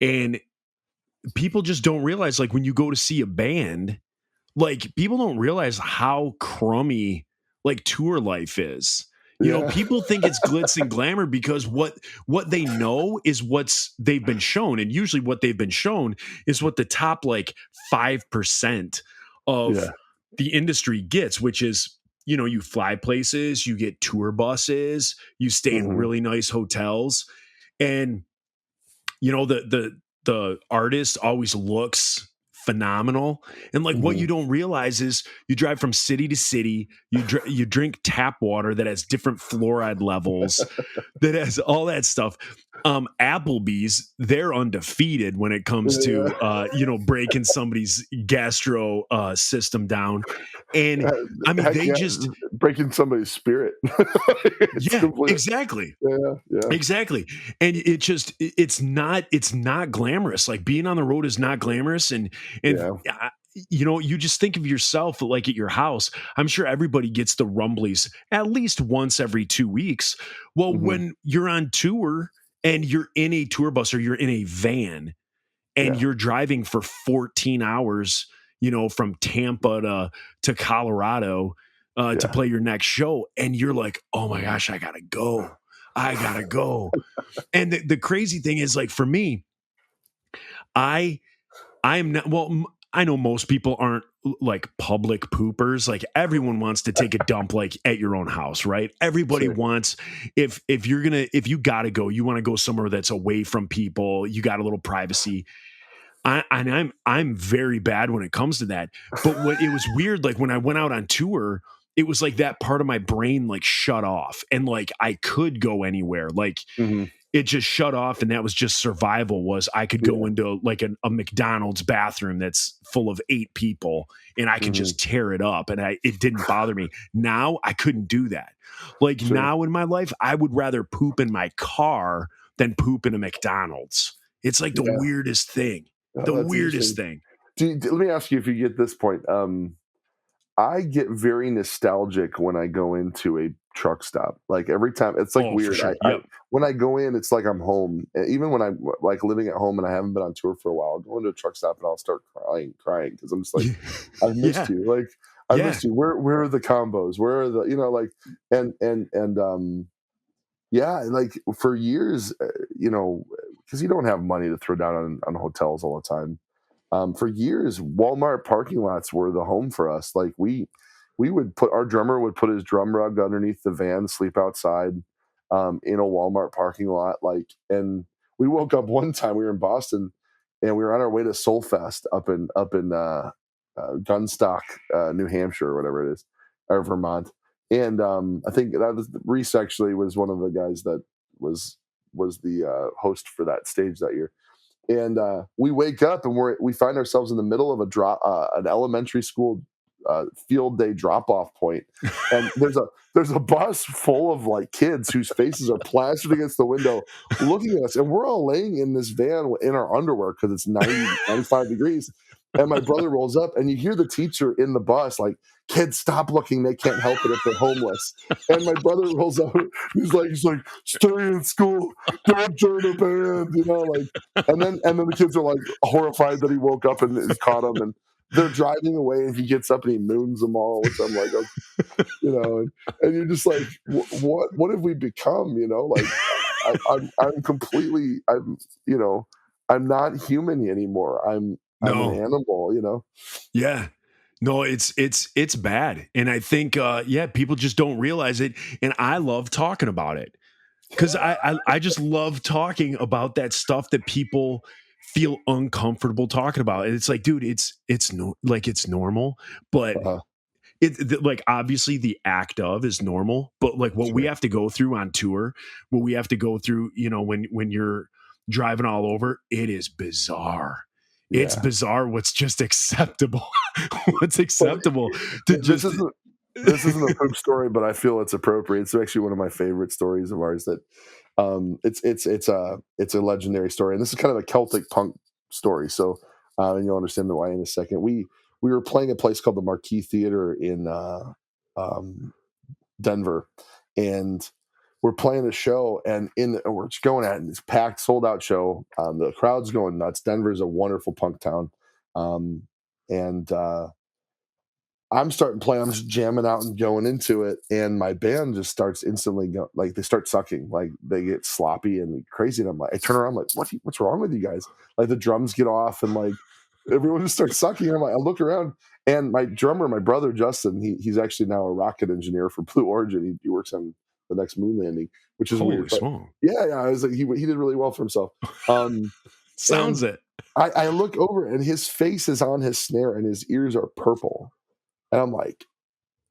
Speaker 1: And people just don't realize, like, when you go to see a band, like, people don't realize how crummy like tour life is. You know,
Speaker 2: yeah.
Speaker 1: people think it's glitz and glamour because what they know is what's they've been shown, and usually what they've been shown is what the top like 5% of
Speaker 2: Yeah.
Speaker 1: the industry gets, which is, you know, you fly places, you get tour buses, you stay in
Speaker 2: Mhm.
Speaker 1: really nice hotels, and you know, the artist always looks phenomenal. And like what
Speaker 2: Mm-hmm.
Speaker 1: you don't realize is you drive from city to city, you drink tap water that has different fluoride levels, that has all that stuff. Applebee's, they're undefeated when it comes
Speaker 2: Yeah.
Speaker 1: to breaking somebody's gastro system down. And I mean,
Speaker 2: Heck
Speaker 1: they
Speaker 2: yeah,
Speaker 1: just
Speaker 2: breaking somebody's spirit. It's
Speaker 1: yeah,
Speaker 2: complete.
Speaker 1: exactly.
Speaker 2: Yeah, yeah,
Speaker 1: Exactly. And it's not glamorous. Like being on the road is not glamorous. And
Speaker 2: yeah.
Speaker 1: you just think of yourself like at your house. I'm sure everybody gets the rumblies at least once every 2 weeks. Well,
Speaker 2: Hmm.
Speaker 1: when you're on tour and you're in a tour bus or you're in a van and
Speaker 2: Yeah,
Speaker 1: you're driving for 14 hours, from Tampa to Colorado to
Speaker 2: yeah,
Speaker 1: play your next show, and you're like, oh my gosh, I gotta go. I gotta go. And the crazy thing is, like, for me, I I am not well. I know most people aren't like public poopers. Like everyone wants to take a dump like at your own house, right? Everybody
Speaker 2: sure.
Speaker 1: wants if you gotta go, you want to go somewhere that's away from people. You got a little privacy. I'm very bad when it comes to that. But what it was weird, like when I went out on tour, it was like that part of my brain like shut off, and like I could go anywhere. Like
Speaker 2: Hmm.
Speaker 1: it just shut off, and that was just survival. Was I could go
Speaker 2: Yeah.
Speaker 1: into like a McDonald's bathroom that's full of 8 people, and I could
Speaker 2: Hmm.
Speaker 1: just tear it up, and it didn't bother me. Now I couldn't do that. Like
Speaker 2: Sure.
Speaker 1: now in my life, I would rather poop in my car than poop in a McDonald's. It's like the
Speaker 2: Yeah.
Speaker 1: weirdest thing.
Speaker 2: Oh,
Speaker 1: The
Speaker 2: that's
Speaker 1: weirdest
Speaker 2: interesting.
Speaker 1: thing.
Speaker 2: Let me ask you if you get this point. I get very nostalgic when I go into a truck stop. Like every time, it's like
Speaker 1: Oh, for
Speaker 2: weird.
Speaker 1: sure.
Speaker 2: I
Speaker 1: Yep.
Speaker 2: when I go in, it's like I'm home. Even when I'm like living at home and I haven't been on tour for a while, I'll go into a truck stop and I'll start crying because I'm just like, I've missed
Speaker 1: Yeah.
Speaker 2: you. Like I've
Speaker 1: Yeah.
Speaker 2: missed you. Where are the combos? Where are the like and yeah, like for years, because you don't have money to throw down on hotels all the time. For years, Walmart parking lots were the home for us. Like we would put our drummer would put his drum rug underneath the van, sleep outside in a Walmart parking lot. Like, and we woke up one time. We were in Boston, and we were on our way to Soulfest up in Gunstock, New Hampshire, or whatever it is, or Vermont. And I think that was Reese actually was one of the guys that was was the host for that stage that year. And we wake up and we find ourselves in the middle of an elementary school field day drop off point, and there's a bus full of like kids whose faces are plastered against the window, looking at us, and we're all laying in this van in our underwear because it's 90, 95 degrees. And my brother rolls up, and you hear the teacher in the bus like, "Kids, stop looking. They can't help it if they're homeless." And my brother rolls up. He's like, "Stay in school. Don't join a band." Like. And then the kids are like horrified that he woke up and it caught him, and they're driving away, and he gets up and he moons them all, which I'm like, and you're just like, what have we become? Like I'm completely, I'm not human anymore. I'm an
Speaker 1: No.
Speaker 2: animal.
Speaker 1: Yeah. No, it's bad. And I think yeah, people just don't realize it. And I love talking about it. Because I just love talking about that stuff that people feel uncomfortable talking about. And it's like, dude, it's no like it's normal, but
Speaker 2: Uh-huh.
Speaker 1: like obviously the act of is normal, but like what we
Speaker 2: Sure.
Speaker 1: have to go through on tour, what we have to go through, when you're driving all over, it is bizarre. It's
Speaker 2: Yeah.
Speaker 1: bizarre what's just acceptable. What's
Speaker 2: Well,
Speaker 1: acceptable to
Speaker 2: this
Speaker 1: just
Speaker 2: isn't this isn't a poop story, but I feel it's appropriate. It's actually one of my favorite stories of ours that it's a legendary story, and this is kind of a Celtic punk story. So, and you'll understand why in a second. We were playing a place called the Marquee Theater in um, Denver, and we're playing a show, and we're just going at it, and it's packed, sold out show. The crowd's going nuts. Denver's a wonderful punk town, and I'm starting playing. I'm just jamming out and going into it, and my band just starts instantly like they start sucking, like they get sloppy and crazy. And I'm like, I turn around, I'm like, what's wrong with you guys? Like the drums get off, and like everyone just starts sucking. And I'm like, I look around, and my drummer, my brother Justin, he's actually now a rocket engineer for Blue Origin. He works on the next moon landing, which is weird,
Speaker 1: holy
Speaker 2: but
Speaker 1: smoke.
Speaker 2: yeah, I was like, he did really well for himself. Um,
Speaker 1: Sounds it.
Speaker 2: I look over and his face is on his snare and his ears are purple. And I'm like,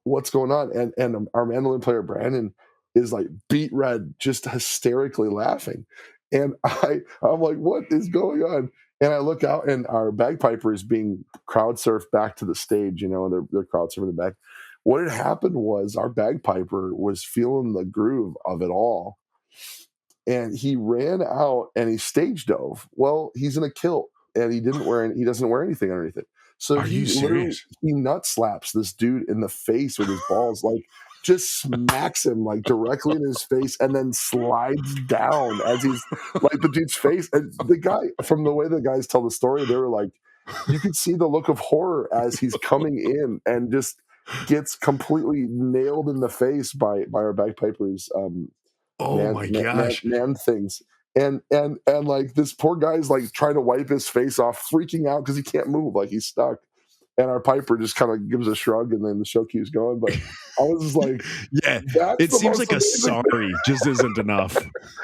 Speaker 2: what's going on? And our mandolin player, Brandon, is like beet red, just hysterically laughing. And I'm like, what is going on? And I look out and our bagpiper is being crowd surfed back to the stage, and they're crowd surfing the back. What had happened was our bagpiper was feeling the groove of it all. And he ran out and he stage dove. Well, he's in a kilt and he doesn't wear anything underneath it. So
Speaker 1: Are you serious?
Speaker 2: he nut slaps this dude in the face with his balls, like just smacks him like directly in his face and then slides down as he's like the dude's face. And the guy, from the way the guys tell the story, they were like, you could see the look of horror as he's coming in and just gets completely nailed in the face by our bagpipers.
Speaker 1: Oh my gosh.
Speaker 2: Man things. And like this poor guy's like trying to wipe his face off, freaking out because he can't move, like he's stuck. And our piper just kind of gives a shrug, and then the show keeps going. But I was just like,
Speaker 1: yeah, it seems like a sorry just isn't enough.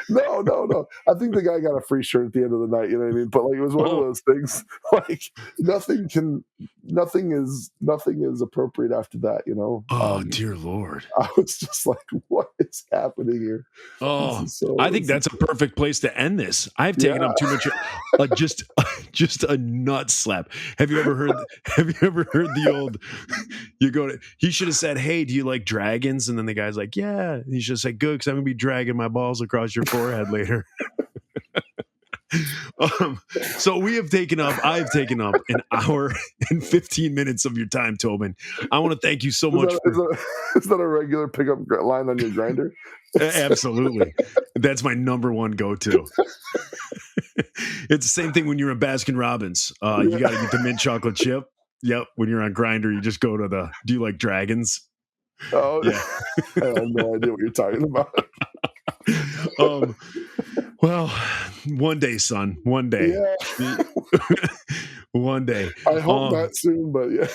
Speaker 2: No. I think the guy got a free shirt at the end of the night. You know what I mean? But like, it was one of those things. Like nothing is appropriate after that. You know?
Speaker 1: Oh dear Lord!
Speaker 2: I was just like, what is happening here?
Speaker 1: Oh, I think that's a perfect place to end this. I've taken up too much. Just a nut slap. Have you ever heard the old? He should have said, "Hey, do you like dragons?" And then the guy's like, "Yeah." And he should have said, "Good, because I'm gonna be dragging my balls across your forehead later." So I've taken up an hour and 15 minutes of your time, Tobin. I want to thank you so much.
Speaker 2: Is that a regular pickup line on your grinder?
Speaker 1: Absolutely. That's my number one go-to. It's the same thing when you're in Baskin Robbins. You got to get the mint chocolate chip. Yep. When you're on Grinder, you just go to do you like dragons?
Speaker 2: Oh, yeah. I have no idea what you're talking about.
Speaker 1: Well, one day, son. One day.
Speaker 2: Yeah.
Speaker 1: One day.
Speaker 2: I hope not soon, but yeah.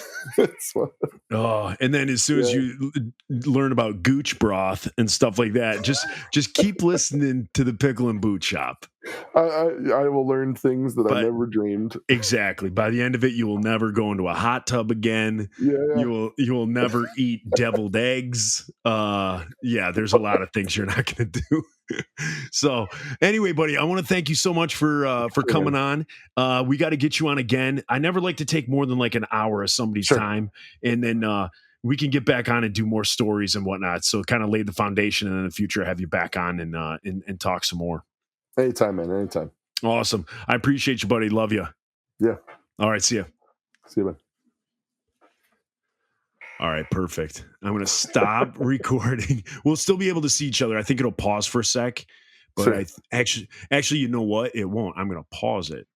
Speaker 1: And then as soon as you learn about gooch broth and stuff like that, just keep listening to the Pickle and Boot Shop.
Speaker 2: I will learn things that I never dreamed.
Speaker 1: Exactly. By the end of it, you will never go into a hot tub again.
Speaker 2: Yeah.
Speaker 1: You will never eat deviled eggs. There's a lot of things you're not going to do. So anyway, buddy, I want to thank you so much for coming on. We got to get you on again. I never like to take more than like an hour of somebody's time, and then we can get back on and do more stories and whatnot. So kind of lay the foundation, and in the future have you back on and talk some more.
Speaker 2: Anytime, man. Anytime.
Speaker 1: Awesome. I appreciate you, buddy. Love you.
Speaker 2: Yeah.
Speaker 1: All right. See ya.
Speaker 2: See you, man.
Speaker 1: All right, perfect. I'm going to stop recording. We'll still be able to see each other. I think it'll pause for a sec, but actually, you know what? It won't. I'm going to pause it.